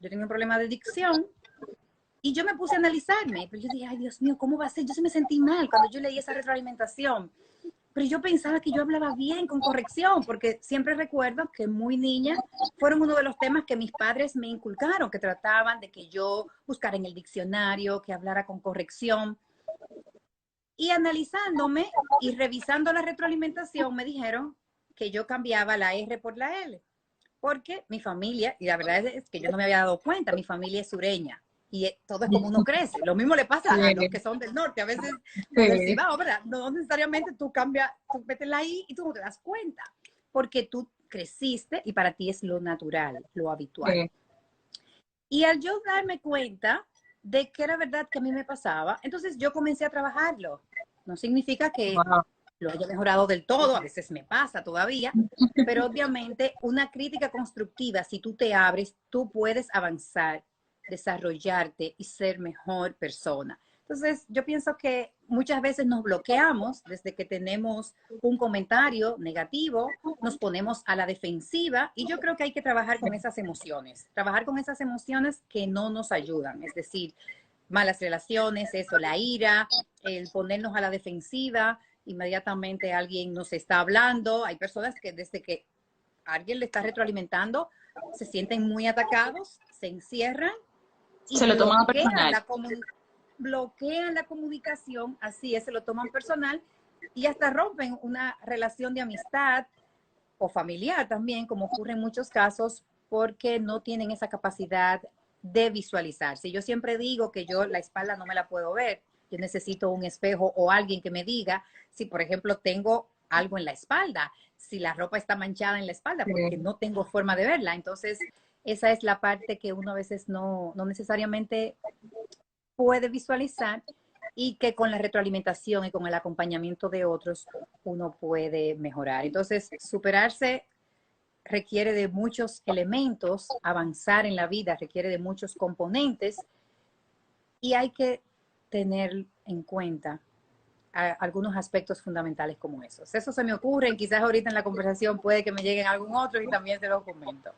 Yo tenía un problema de dicción y yo me puse a analizarme, pero yo dije, ay Dios mío, ¿cómo va a ser? Yo sí me sentí mal cuando yo leí esa retroalimentación. Pero yo pensaba que yo hablaba bien, con corrección, porque siempre recuerdo que muy niña fueron uno de los temas que mis padres me inculcaron, que trataban de que yo buscara en el diccionario, que hablara con corrección. Y analizándome y revisando la retroalimentación, me dijeron que yo cambiaba la R por la L, porque mi familia, y la verdad es que yo no me había dado cuenta, mi familia es sureña y todo es como uno crece. Lo mismo le pasa a los que son del norte, a veces del Sí, Cibao, ¿verdad? No necesariamente tú cambias, tú metes la I y tú no te das cuenta, porque tú creciste y para ti es lo natural, lo habitual. sí. Y al yo darme cuenta de que era verdad que a mí me pasaba, entonces yo comencé a trabajarlo. No significa que Wow. lo haya mejorado del todo, a veces me pasa todavía, pero obviamente una crítica constructiva, si tú te abres, tú puedes avanzar, desarrollarte y ser mejor persona. Entonces, yo pienso que muchas veces nos bloqueamos desde que tenemos un comentario negativo, nos ponemos a la defensiva y yo creo que hay que trabajar con esas emociones que no nos ayudan, es decir, malas relaciones, eso, la ira, el ponernos a la defensiva, inmediatamente alguien nos está hablando, hay personas que desde que alguien le está retroalimentando, se sienten muy atacados, se encierran y Se lo toman a personal. bloquean la comunicación, así es, se lo toman personal y hasta rompen una relación de amistad o familiar también, como ocurre en muchos casos, porque no tienen esa capacidad de visualizarse. Yo siempre digo que yo la espalda no me la puedo ver, yo necesito un espejo o alguien que me diga si, por ejemplo, tengo algo en la espalda, si la ropa está manchada en la espalda, porque Sí. no tengo forma de verla. Entonces, esa es la parte que uno a veces no necesariamente puede visualizar y que con la retroalimentación y con el acompañamiento de otros uno puede mejorar. Entonces, superarse requiere de muchos elementos, avanzar en la vida requiere de muchos componentes y hay que tener en cuenta algunos aspectos fundamentales como esos. Eso se me ocurre, quizás ahorita en la conversación puede que me lleguen algún otro y también se los comento.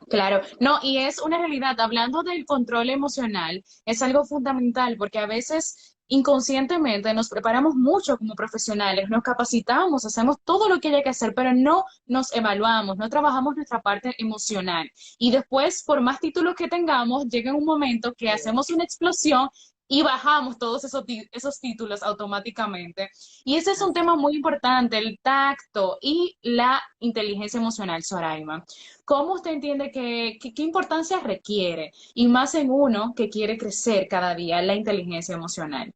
Claro, no, y es una realidad. Hablando del control emocional, es algo fundamental porque a veces inconscientemente nos preparamos mucho como profesionales, nos capacitamos, hacemos todo lo que haya que hacer, pero no nos evaluamos, no trabajamos nuestra parte emocional. Y después, por más títulos que tengamos, llega un momento que hacemos una explosión y bajamos todos esos títulos automáticamente. Y ese es un Así. tema muy importante, el tacto y la inteligencia emocional, Soraima. ¿Cómo usted entiende qué importancia requiere? Y más en uno que quiere crecer cada día, la inteligencia emocional.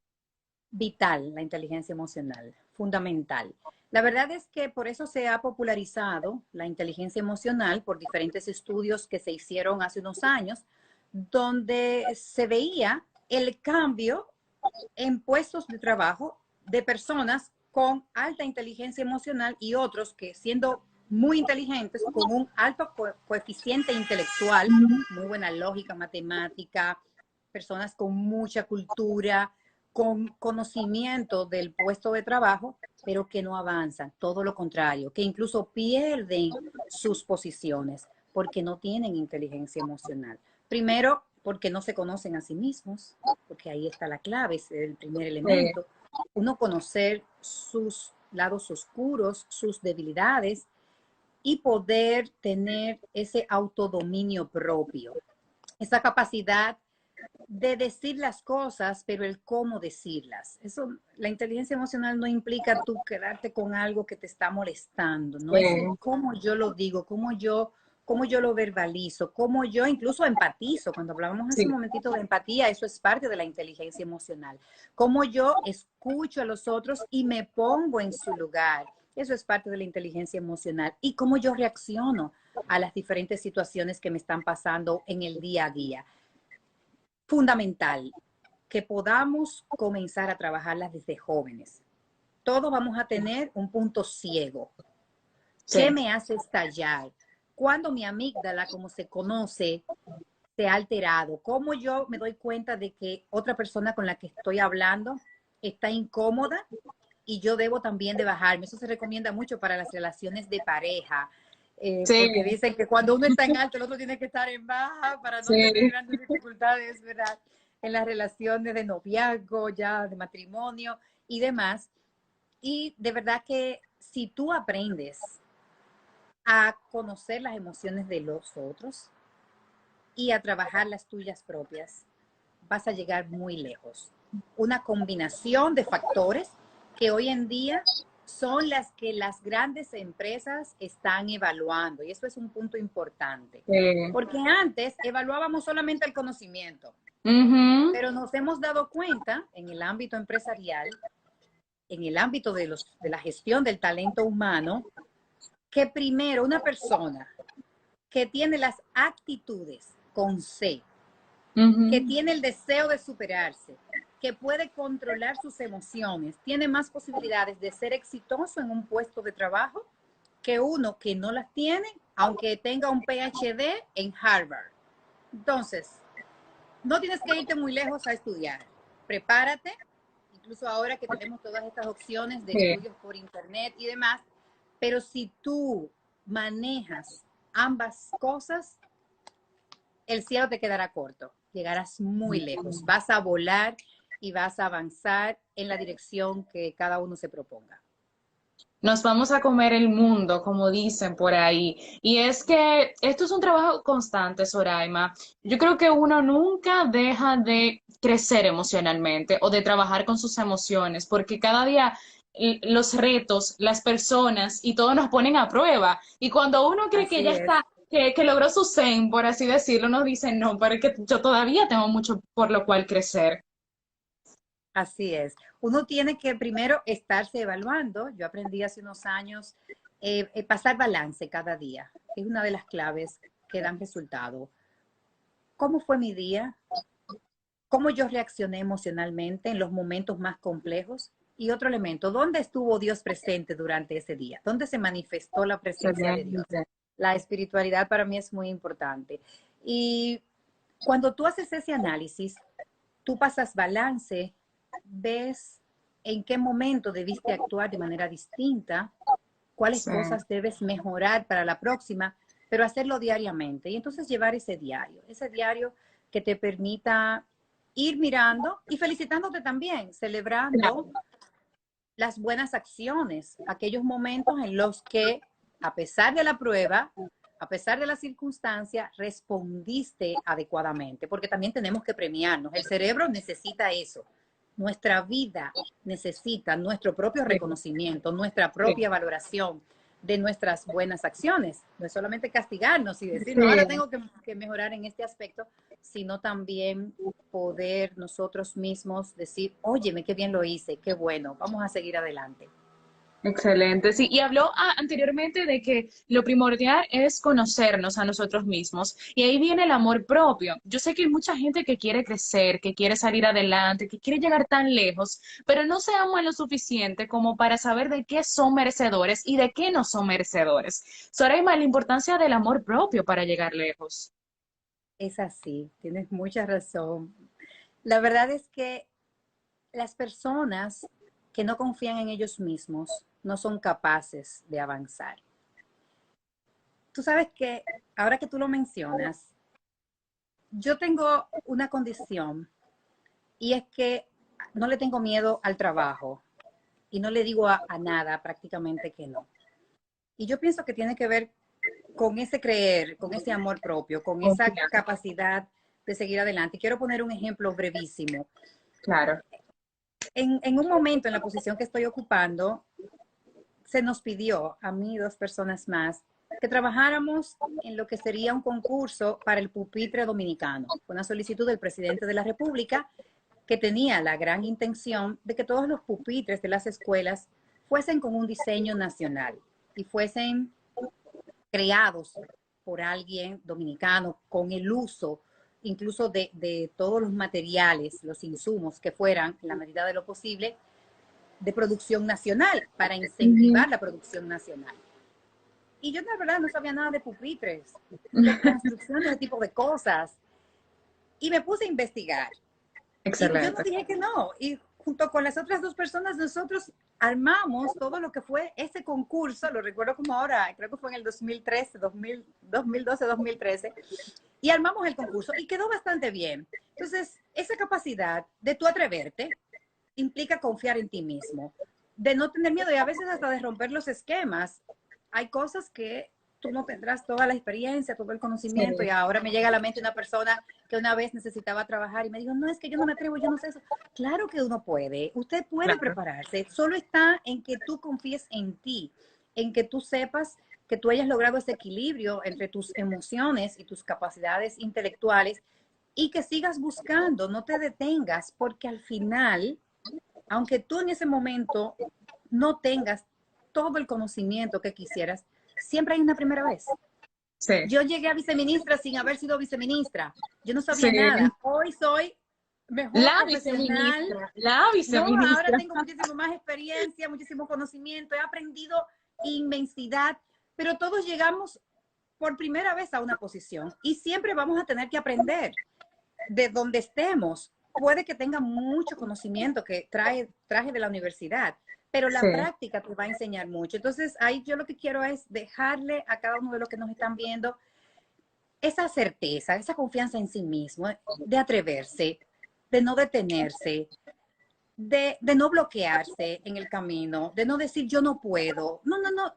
Vital la inteligencia emocional, fundamental. La verdad es que por eso se ha popularizado la inteligencia emocional por diferentes estudios que se hicieron hace unos años, donde se veía el cambio en puestos de trabajo de personas con alta inteligencia emocional y otros que siendo muy inteligentes, con un alto coeficiente intelectual, muy buena lógica, matemática, personas con mucha cultura, con conocimiento del puesto de trabajo, pero que no avanzan, todo lo contrario, que incluso pierden sus posiciones porque no tienen inteligencia emocional. Primero, porque no se conocen a sí mismos, porque ahí está la clave, es el primer Sí, elemento. Uno conocer sus lados oscuros, sus debilidades y poder tener ese autodominio propio, esa capacidad de decir las cosas, pero el cómo decirlas. Eso, la inteligencia emocional no implica tú quedarte con algo que te está molestando, no es el sí, cómo yo lo digo, cómo yo lo verbalizo, cómo yo incluso empatizo. Cuando hablábamos hace un sí, momentito de empatía, eso es parte de la inteligencia emocional. Cómo yo escucho a los otros y me pongo en su lugar Eso es parte de la inteligencia emocional y cómo yo reacciono a las diferentes situaciones que me están pasando en el día a día. Fundamental que podamos comenzar a trabajarlas desde jóvenes. Todos vamos a tener un punto ciego. ¿Qué Sí. me hace estallar? Cuando mi amígdala, como se conoce, se ha alterado. ¿Cómo yo me doy cuenta de que otra persona con la que estoy hablando está incómoda y yo debo también de bajarme? Eso se recomienda mucho para las relaciones de pareja, Sí, porque dicen que cuando uno está en alto, el otro tiene que estar en baja para no tener sí. grandes dificultades, ¿verdad? En las relaciones de noviazgo, ya de matrimonio y demás. Y de verdad que si tú aprendes a conocer las emociones de los otros y a trabajar las tuyas propias, vas a llegar muy lejos. Una combinación de factores que hoy en día son las que las grandes empresas están evaluando. Y eso es un punto importante. Sí. Porque antes evaluábamos solamente el conocimiento, Ujú. pero nos hemos dado cuenta en el ámbito empresarial, en el ámbito de la gestión del talento humano, que primero una persona que tiene las actitudes con C, que Ujú. tiene el deseo de superarse, que puede controlar sus emociones, tiene más posibilidades de ser exitoso en un puesto de trabajo que uno que no las tiene, aunque tenga un PhD en Harvard. Entonces, no tienes que irte muy lejos a estudiar. Prepárate, incluso ahora que tenemos todas estas opciones de Sí. estudios por internet y demás, pero si tú manejas ambas cosas, el cielo te quedará corto, llegarás muy lejos, vas a volar y vas a avanzar en la dirección que cada uno se proponga. Nos vamos a comer el mundo, como dicen por ahí. Y es que esto es un trabajo constante, Soraima. Yo creo que uno nunca deja de crecer emocionalmente o de trabajar con sus emociones, porque cada día los retos, las personas y todo nos ponen a prueba. Y cuando uno cree que ya Así es, está, que logró su zen, por así decirlo, nos dicen, no, pero es que yo todavía tengo mucho por lo cual crecer. así es. Uno tiene que primero estarse evaluando. Yo aprendí hace unos años pasar balance cada día. Es una de las claves que dan resultado. ¿Cómo fue mi día? ¿Cómo yo reaccioné emocionalmente en los momentos más complejos? Y otro elemento, ¿dónde estuvo Dios presente durante ese día? ¿Dónde se manifestó la presencia de Dios? Excelente. La espiritualidad para mí es muy importante. Y cuando tú haces ese análisis, tú pasas balance, ves en qué momento debiste actuar de manera distinta, cuáles Sí. cosas debes mejorar para la próxima, pero hacerlo diariamente. Y entonces llevar ese diario que te permita ir mirando y felicitándote también, celebrando las buenas acciones, aquellos momentos en los que, a pesar de la prueba, a pesar de la circunstancia, respondiste adecuadamente, porque también tenemos que premiarnos. El cerebro necesita eso. Nuestra vida necesita nuestro propio Sí, reconocimiento, nuestra sí, propia valoración de nuestras buenas acciones. No es solamente castigarnos y decir, no, ahora sí. tengo que mejorar en este aspecto, sino también poder nosotros mismos decir, óyeme, qué bien lo hice, qué bueno, vamos a seguir adelante. Excelente, sí. Y habló anteriormente de que lo primordial es conocernos a nosotros mismos. Y ahí viene el amor propio. Yo sé que hay mucha gente que quiere crecer, que quiere salir adelante, que quiere llegar tan lejos, pero no se aman lo suficiente como para saber de qué son merecedores y de qué no son merecedores. Soraima, la importancia del amor propio para llegar lejos. Es así, tienes mucha razón. La verdad es que las personas que no confían en ellos mismos no son capaces de avanzar. Tú sabes que, ahora que tú lo mencionas, yo tengo una condición y es que no le tengo miedo al trabajo y no le digo a nada prácticamente que no. Y yo pienso que tiene que ver con ese creer, con ese amor propio, con esa Confianza, capacidad de seguir adelante. Quiero poner un ejemplo brevísimo. claro. En un momento en la posición que estoy ocupando, se nos pidió a mí y dos personas más que trabajáramos en lo que sería un concurso para el pupitre dominicano. Fue una solicitud del presidente de la República que tenía la gran intención de que todos los pupitres de las escuelas fuesen con un diseño nacional y fuesen creados por alguien dominicano con el uso incluso de todos los materiales, los insumos que fueran, en la medida de lo posible, de producción nacional, para incentivar la producción nacional. Y yo, la verdad, no sabía nada de pupitres, de construcción, de ese tipo de cosas. Y me puse a investigar. Y yo no Excelente. dije que no. Y junto con las otras dos personas, nosotros armamos todo lo que fue ese concurso, lo recuerdo como ahora, creo que fue en el 2013, 2012, 2013, y armamos el concurso y quedó bastante bien. Entonces, esa capacidad de tú atreverte implica confiar en ti mismo, de no tener miedo y a veces hasta de romper los esquemas. Hay cosas que tú no tendrás toda la experiencia, todo el conocimiento, Sí, y ahora me llega a la mente una persona que una vez necesitaba trabajar y me dijo, no, es que yo no me atrevo, yo no sé eso. Claro que uno puede, usted puede claro. prepararse, solo está en que tú confíes en ti, en que tú sepas que tú hayas logrado ese equilibrio entre tus emociones y tus capacidades intelectuales y que sigas buscando, no te detengas, porque al final, aunque tú en ese momento no tengas todo el conocimiento que quisieras, siempre hay una primera vez. Sí, Yo llegué a viceministra sin haber sido viceministra. Yo no sí. sabía nada. Hoy soy mejor profesional. La No, ahora viceministra. tengo muchísimo más experiencia, muchísimo conocimiento. He aprendido inmensidad, pero todos llegamos por primera vez a una posición y siempre vamos a tener que aprender de donde estemos. Puede que tenga mucho conocimiento que traje de la universidad, pero Sí, la práctica te va a enseñar mucho. Entonces, ahí yo lo que quiero es dejarle a cada uno de los que nos están viendo esa certeza, esa confianza en sí mismo, de atreverse, de no detenerse, de no bloquearse en el camino, de no decir yo no puedo. No, no, no,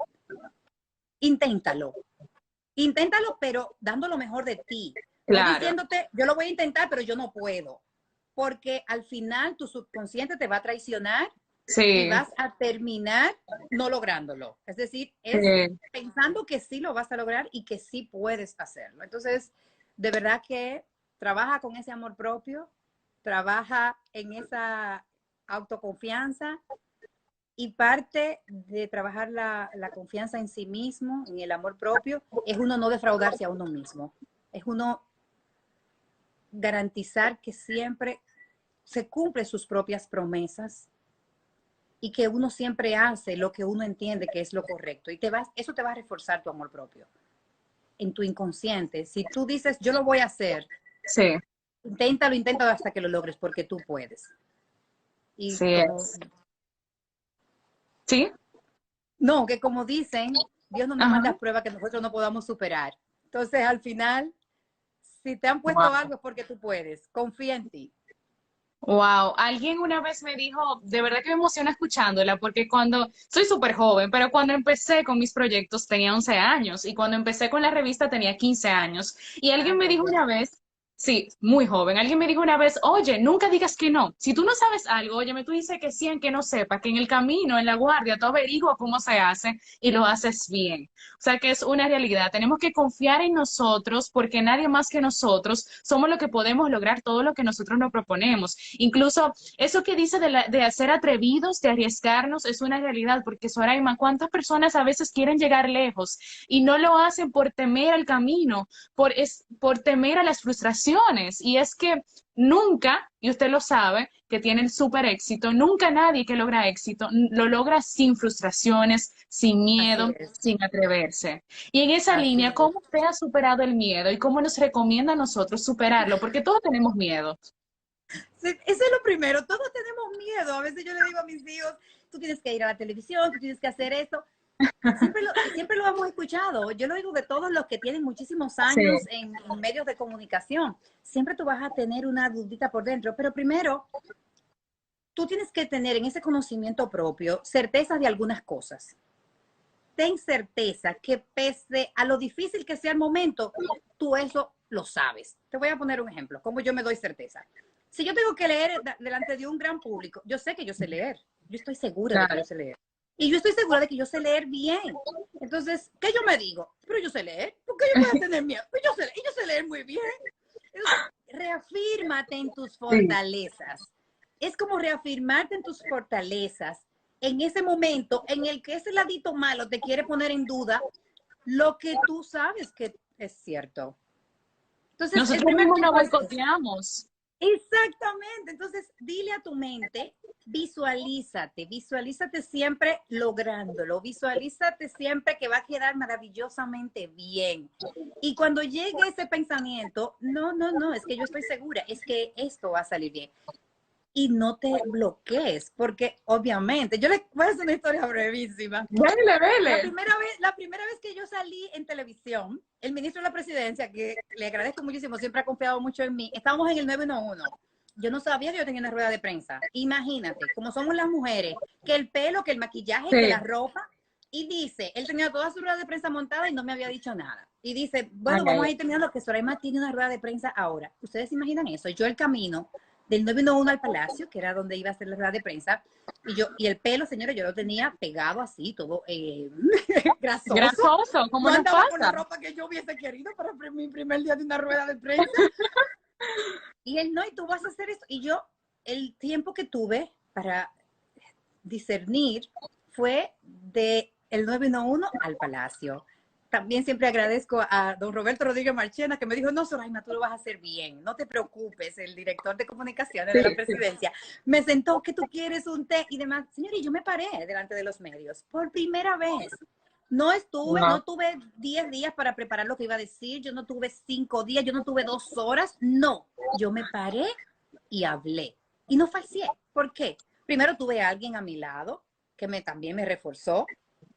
inténtalo. Inténtalo, pero dando lo mejor de ti. No claro. diciéndote, yo lo voy a intentar, pero yo no puedo. Porque al final tu subconsciente te va a traicionar y Sí, vas a terminar no lográndolo. Es decir, es sí. pensando que sí lo vas a lograr y que sí puedes hacerlo. Entonces, de verdad que trabaja con ese amor propio, trabaja en esa autoconfianza y parte de trabajar la confianza en sí mismo, en el amor propio, es uno no defraudarse a uno mismo. Es uno garantizar que siempre se cumple sus propias promesas y que uno siempre hace lo que uno entiende que es lo correcto. Y eso te va a reforzar tu amor propio en tu inconsciente. Si tú dices, yo lo voy a hacer, Sí, inténtalo hasta que lo logres, porque tú puedes. Y sí como, es. Sí, no, que como dicen, Dios no nos ajá. manda pruebas que nosotros no podamos superar. Entonces, al final, si te han puesto Wow. algo es porque tú puedes. Confía en ti. Wow, alguien una vez me dijo, de verdad que me emociona escuchándola, porque cuando, soy súper joven, pero cuando empecé con mis proyectos tenía 11 años y cuando empecé con la revista tenía 15 años. Y alguien Ay, me por dijo Dios. una vez, sí, muy joven, alguien me dijo una vez, oye, nunca digas que no. Si tú no sabes algo, óyeme, tú dices que sí, en que no sepa, que en el camino, en la guardia, tú averiguas cómo se hace y lo haces bien. O sea que es una realidad. Tenemos que confiar en nosotros porque nadie más que nosotros somos lo que podemos lograr todo lo que nosotros nos proponemos. Incluso eso que dice de ser atrevidos, de arriesgarnos, es una realidad, porque Soraima, ¿cuántas personas a veces quieren llegar lejos y no lo hacen por temer al camino, por temer a las frustraciones? Y es que nunca, y usted lo sabe, que tiene el súper éxito, nunca nadie que logra éxito lo logra sin frustraciones, sin Así miedo, es, sin atreverse. Y en esa así línea, es. ¿cómo usted ha superado el miedo y cómo nos recomienda a nosotros superarlo? Porque todos tenemos miedo. Sí, eso es lo primero, todos tenemos miedo. A veces yo le digo a mis hijos, tú tienes que ir a la televisión, tú tienes que hacer esto. Siempre lo hemos escuchado. Yo lo digo de todos los que tienen muchísimos Sí, años en medios de comunicación. Siempre tú vas a tener una dudita por dentro, pero primero tú tienes que tener en ese conocimiento propio certeza de algunas cosas. Ten certeza que pese a lo difícil que sea el momento, tú eso lo sabes. Te voy a poner un ejemplo, cómo yo me doy certeza. Si yo tengo que leer delante de un gran público, yo sé que yo sé leer. Yo estoy segura de que yo claro. sé leer. Y yo estoy segura de que yo sé leer bien. Entonces, ¿qué yo me digo? Pero yo sé leer. ¿Por qué yo voy a tener miedo? Pues yo sé leer muy bien. Entonces, reafírmate en tus Sí, fortalezas. Es como reafirmarte en tus fortalezas, en ese momento en el que ese ladito malo te quiere poner en duda lo que tú sabes que es cierto. Entonces, el Nosotros primer mismos nos truco es boicoteamos. exactamente. Entonces, dile a tu mente, visualízate siempre lográndolo, visualízate siempre que va a quedar maravillosamente bien. Y cuando llegue ese pensamiento, no, es que yo estoy segura, es que esto va a salir bien. Y no te bloquees, porque obviamente, yo les voy a hacer una historia brevísima. Vele, vele. La primera vez que yo salí en televisión, el ministro de la presidencia, que le agradezco muchísimo, siempre ha confiado mucho en mí, estábamos en el 911. Yo no sabía que yo tenía una rueda de prensa. Imagínate, como somos las mujeres, que el pelo, que el maquillaje, Sí. que la ropa. Y dice, él tenía toda su rueda de prensa montada y no me había dicho nada. Y dice, bueno, Ay, vamos a ay. ir terminando que Soraima tiene una rueda de prensa ahora. ¿Ustedes se imaginan eso? Yo el camino del 911 al Palacio, que era donde iba a hacer la rueda de prensa, y el pelo, señores, yo lo tenía pegado así, todo grasoso. Grasoso, ¿cómo No nos andaba con la pasa? ropa que yo hubiese querido para mi primer día de una rueda de prensa. Y él, no, y tú vas a hacer esto. Y yo, el tiempo que tuve para discernir fue de el 911 al Palacio. También siempre agradezco a don Roberto Rodríguez Marchena, que me dijo, no, Soraima, tú lo vas a hacer bien, no te preocupes, el director de comunicaciones de la presidencia. Me sentó, que tú quieres un té y demás. Señor, y yo me paré delante de los medios por primera vez. No tuve 10 días para preparar lo que iba a decir, yo no tuve 5 días, yo no tuve 2 horas, no. Yo me paré y hablé. Y no falseé. ¿Por qué? Primero tuve a alguien a mi lado que también me reforzó.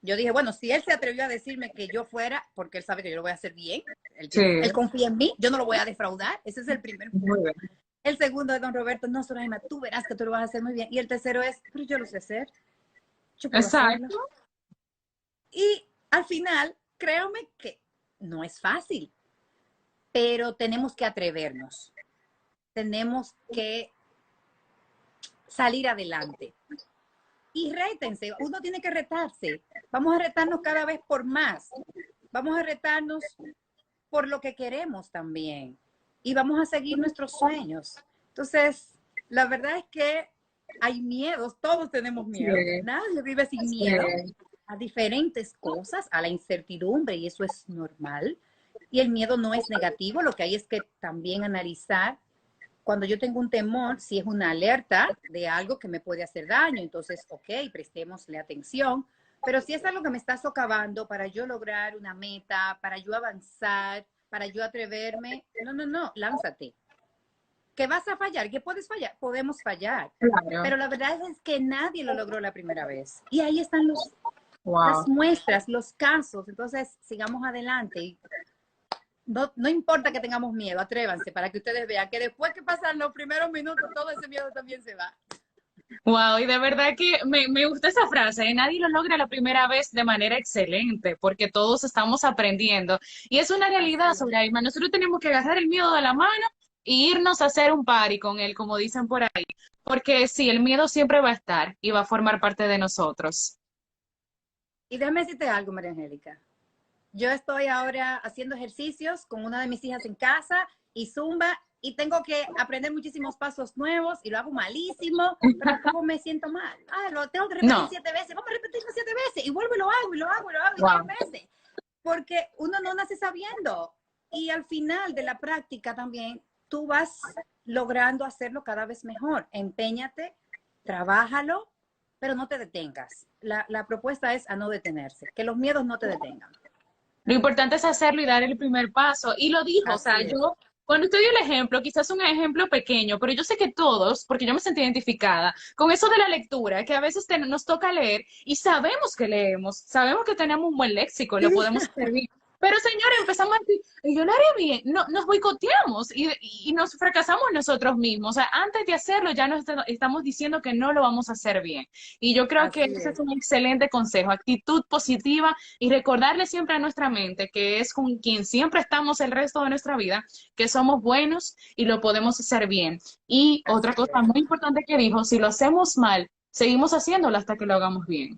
Yo dije, bueno, si él se atrevió a decirme que yo fuera, porque él sabe que yo lo voy a hacer bien, él confía en mí, yo no lo voy a defraudar. Ese es el primer punto. El segundo de don Roberto, no, Soraima, tú verás que tú lo vas a hacer muy bien. Y el tercero es, pero yo lo sé hacer, yo puedo hacerlo. Exacto. Y al final, créanme que no es fácil, pero tenemos que atrevernos. Tenemos que salir adelante. Y rétense, uno tiene que retarse. Vamos a retarnos cada vez por más. Vamos a retarnos por lo que queremos también. Y vamos a seguir nuestros sueños. Entonces, la verdad es que hay miedos, todos tenemos miedo. Sí. Nadie vive sin miedo a diferentes cosas, a la incertidumbre, y eso es normal. Y el miedo no es negativo, lo que hay es que también analizar cuando yo tengo un temor, si es una alerta de algo que me puede hacer daño, entonces, ok, prestémosle atención. Pero si es algo que me está socavando para yo lograr una meta, para yo avanzar, para yo atreverme, no, lánzate. ¿Que vas a fallar? ¿Que puedes fallar? Podemos fallar. Claro. Pero la verdad es que nadie lo logró la primera vez. Y ahí están Wow. las muestras, los casos. Entonces, sigamos adelante. Y no importa que tengamos miedo, atrévanse para que ustedes vean que después que pasan los primeros minutos, todo ese miedo también se va. Wow, y de verdad que me gusta esa frase, ¿eh? Nadie lo logra la primera vez de manera excelente, porque todos estamos aprendiendo. Y es una realidad, Soraima. Nosotros tenemos que agarrar el miedo de la mano e irnos a hacer un party con él, como dicen por ahí. Porque sí, el miedo siempre va a estar y va a formar parte de nosotros. Y déjame decirte algo, María Angélica. Yo estoy ahora haciendo ejercicios con una de mis hijas en casa y Zumba, y tengo que aprender muchísimos pasos nuevos y lo hago malísimo, pero al cabo me siento mal. Lo tengo que repetir 7 veces, vamos a repetirlo 7 veces, y vuelvo y lo hago, y lo hago, y lo hago, y 10 veces. Porque uno no nace sabiendo. Y al final de la práctica también, tú vas logrando hacerlo cada vez mejor. Empeñate, trabájalo, pero no te detengas. La propuesta es a no detenerse, que los miedos no te detengan. Lo importante es hacerlo y dar el primer paso. Y lo dijo, o sea, yo, cuando usted dio el ejemplo, quizás un ejemplo pequeño, pero yo sé que todos, porque yo me sentí identificada con eso de la lectura, que a veces nos toca leer y sabemos que leemos, sabemos que tenemos un buen léxico, lo podemos hacer bien. Pero señores, empezamos a decir, yo lo haré bien, no, nos boicoteamos y nos fracasamos nosotros mismos. O sea, antes de hacerlo ya nos estamos diciendo que no lo vamos a hacer bien. Y yo creo que ese es un excelente consejo, actitud positiva y recordarle siempre a nuestra mente que es con quien siempre estamos el resto de nuestra vida, que somos buenos y lo podemos hacer bien. Y otra cosa muy importante que dijo, si lo hacemos mal, seguimos haciéndolo hasta que lo hagamos bien.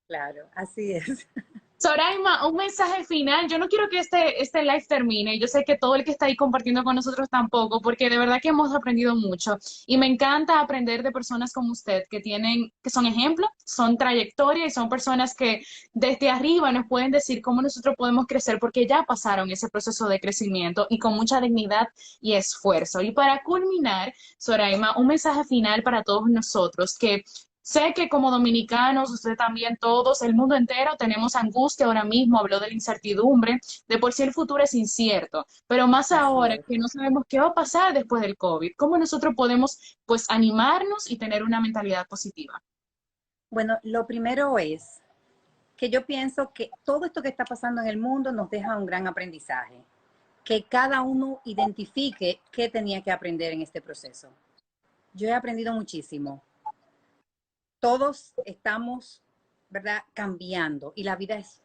Claro, así es. Soraima, un mensaje final. Yo no quiero que este live termine. Yo sé que todo el que está ahí compartiendo con nosotros tampoco, porque de verdad que hemos aprendido mucho. Y me encanta aprender de personas como usted, que son ejemplos, son trayectoria y son personas que desde arriba nos pueden decir cómo nosotros podemos crecer, porque ya pasaron ese proceso de crecimiento y con mucha dignidad y esfuerzo. Y para culminar, Soraima, un mensaje final para todos nosotros que sé que como dominicanos, usted también, todos, el mundo entero, tenemos angustia ahora mismo, habló de la incertidumbre, de por sí el futuro es incierto, pero más Así ahora es. que no sabemos qué va a pasar después del COVID, ¿cómo nosotros podemos, pues, animarnos y tener una mentalidad positiva? Bueno, lo primero es que yo pienso que todo esto que está pasando en el mundo nos deja un gran aprendizaje, que cada uno identifique qué tenía que aprender en este proceso. Yo he aprendido muchísimo. Todos estamos, ¿verdad?, cambiando y la vida es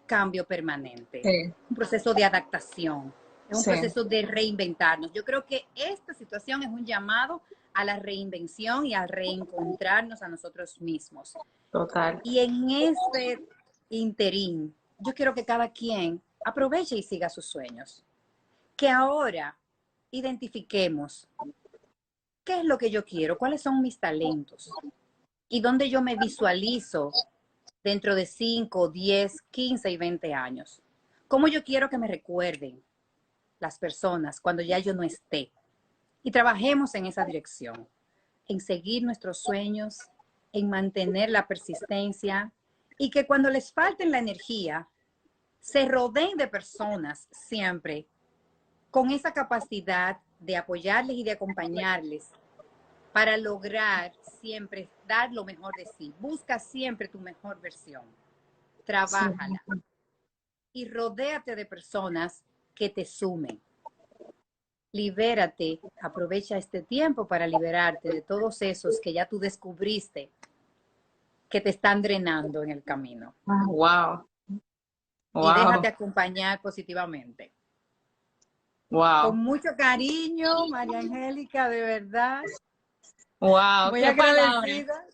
cambio permanente, Sí, un proceso de adaptación, es un sí, proceso de reinventarnos. Yo creo que esta situación es un llamado a la reinvención y a reencontrarnos a nosotros mismos. total. Y en este interín, yo quiero que cada quien aproveche y siga sus sueños. Que ahora identifiquemos qué es lo que yo quiero, cuáles son mis talentos y dónde yo me visualizo dentro de 5, 10, 15 y 20 años. ¿Cómo yo quiero que me recuerden las personas cuando ya yo no esté? Y trabajemos en esa dirección, en seguir nuestros sueños, en mantener la persistencia y que cuando les falten la energía, se rodeen de personas siempre con esa capacidad de apoyarles y de acompañarles para lograr siempre dar lo mejor de sí. Busca siempre tu mejor versión. Sí. Trabájala y rodéate de personas que te sumen. Libérate, aprovecha este tiempo para liberarte de todos esos que ya tú descubriste que te están drenando en el camino. Wow, Y déjate wow, acompañar positivamente. Con wow, mucho cariño, María Angélica, de verdad, wow, muy qué palabra. agradecida.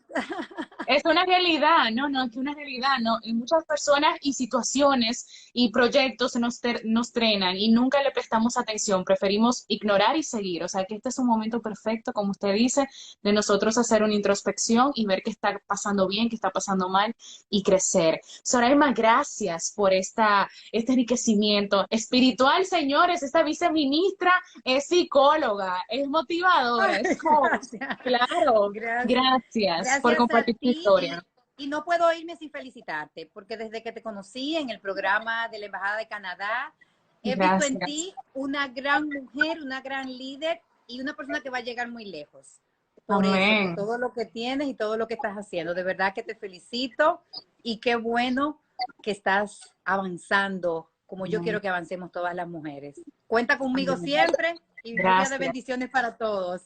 Es una realidad, no, no, es que una realidad, no. Y muchas personas y situaciones y proyectos nos trenan y nunca le prestamos atención, preferimos ignorar y seguir. O sea que este es un momento perfecto, como usted dice, de nosotros hacer una introspección y ver qué está pasando bien, qué está pasando mal y crecer. Soraima, gracias por este enriquecimiento espiritual, señores. Esta viceministra es psicóloga, es motivadora, Ay, es coach. gracias, Claro, gracias, gracias por gracias a compartir tu ti historia. y no puedo irme sin felicitarte, porque desde que te conocí en el programa de la Embajada de Canadá, he visto en Gracias. ti una gran mujer, una gran líder y una persona que va a llegar muy lejos. Por eso, por Amén. todo lo que tienes y todo lo que estás haciendo. De verdad que te felicito y qué bueno que estás avanzando como yo quiero Amén. que avancemos todas las mujeres. Cuenta conmigo Amén. siempre y lluvia de Gracias. bendiciones para todos.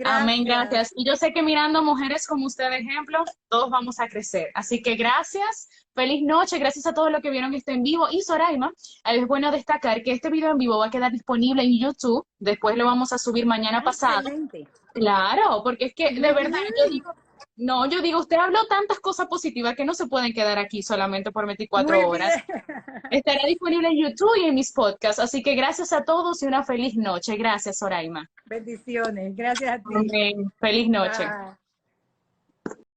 Amén, Gracias. gracias. Y yo sé que mirando mujeres como usted de ejemplo, todos vamos a crecer. Así que gracias, feliz noche, gracias a todos los que vieron este en vivo. Y Soraima, es bueno destacar que este video en vivo va a quedar disponible en YouTube, después lo vamos a subir mañana Ah, pasado. excelente. Claro, porque es que de Muy verdad yo bien. digo, no, yo digo, usted habló tantas cosas positivas que no se pueden quedar aquí solamente por 24 Muy horas. bien. Estará disponible en YouTube y en mis podcasts. Así que gracias a todos y una feliz noche. Gracias, Soraima. Bendiciones. Gracias a ti. Amén. Feliz noche. Bye.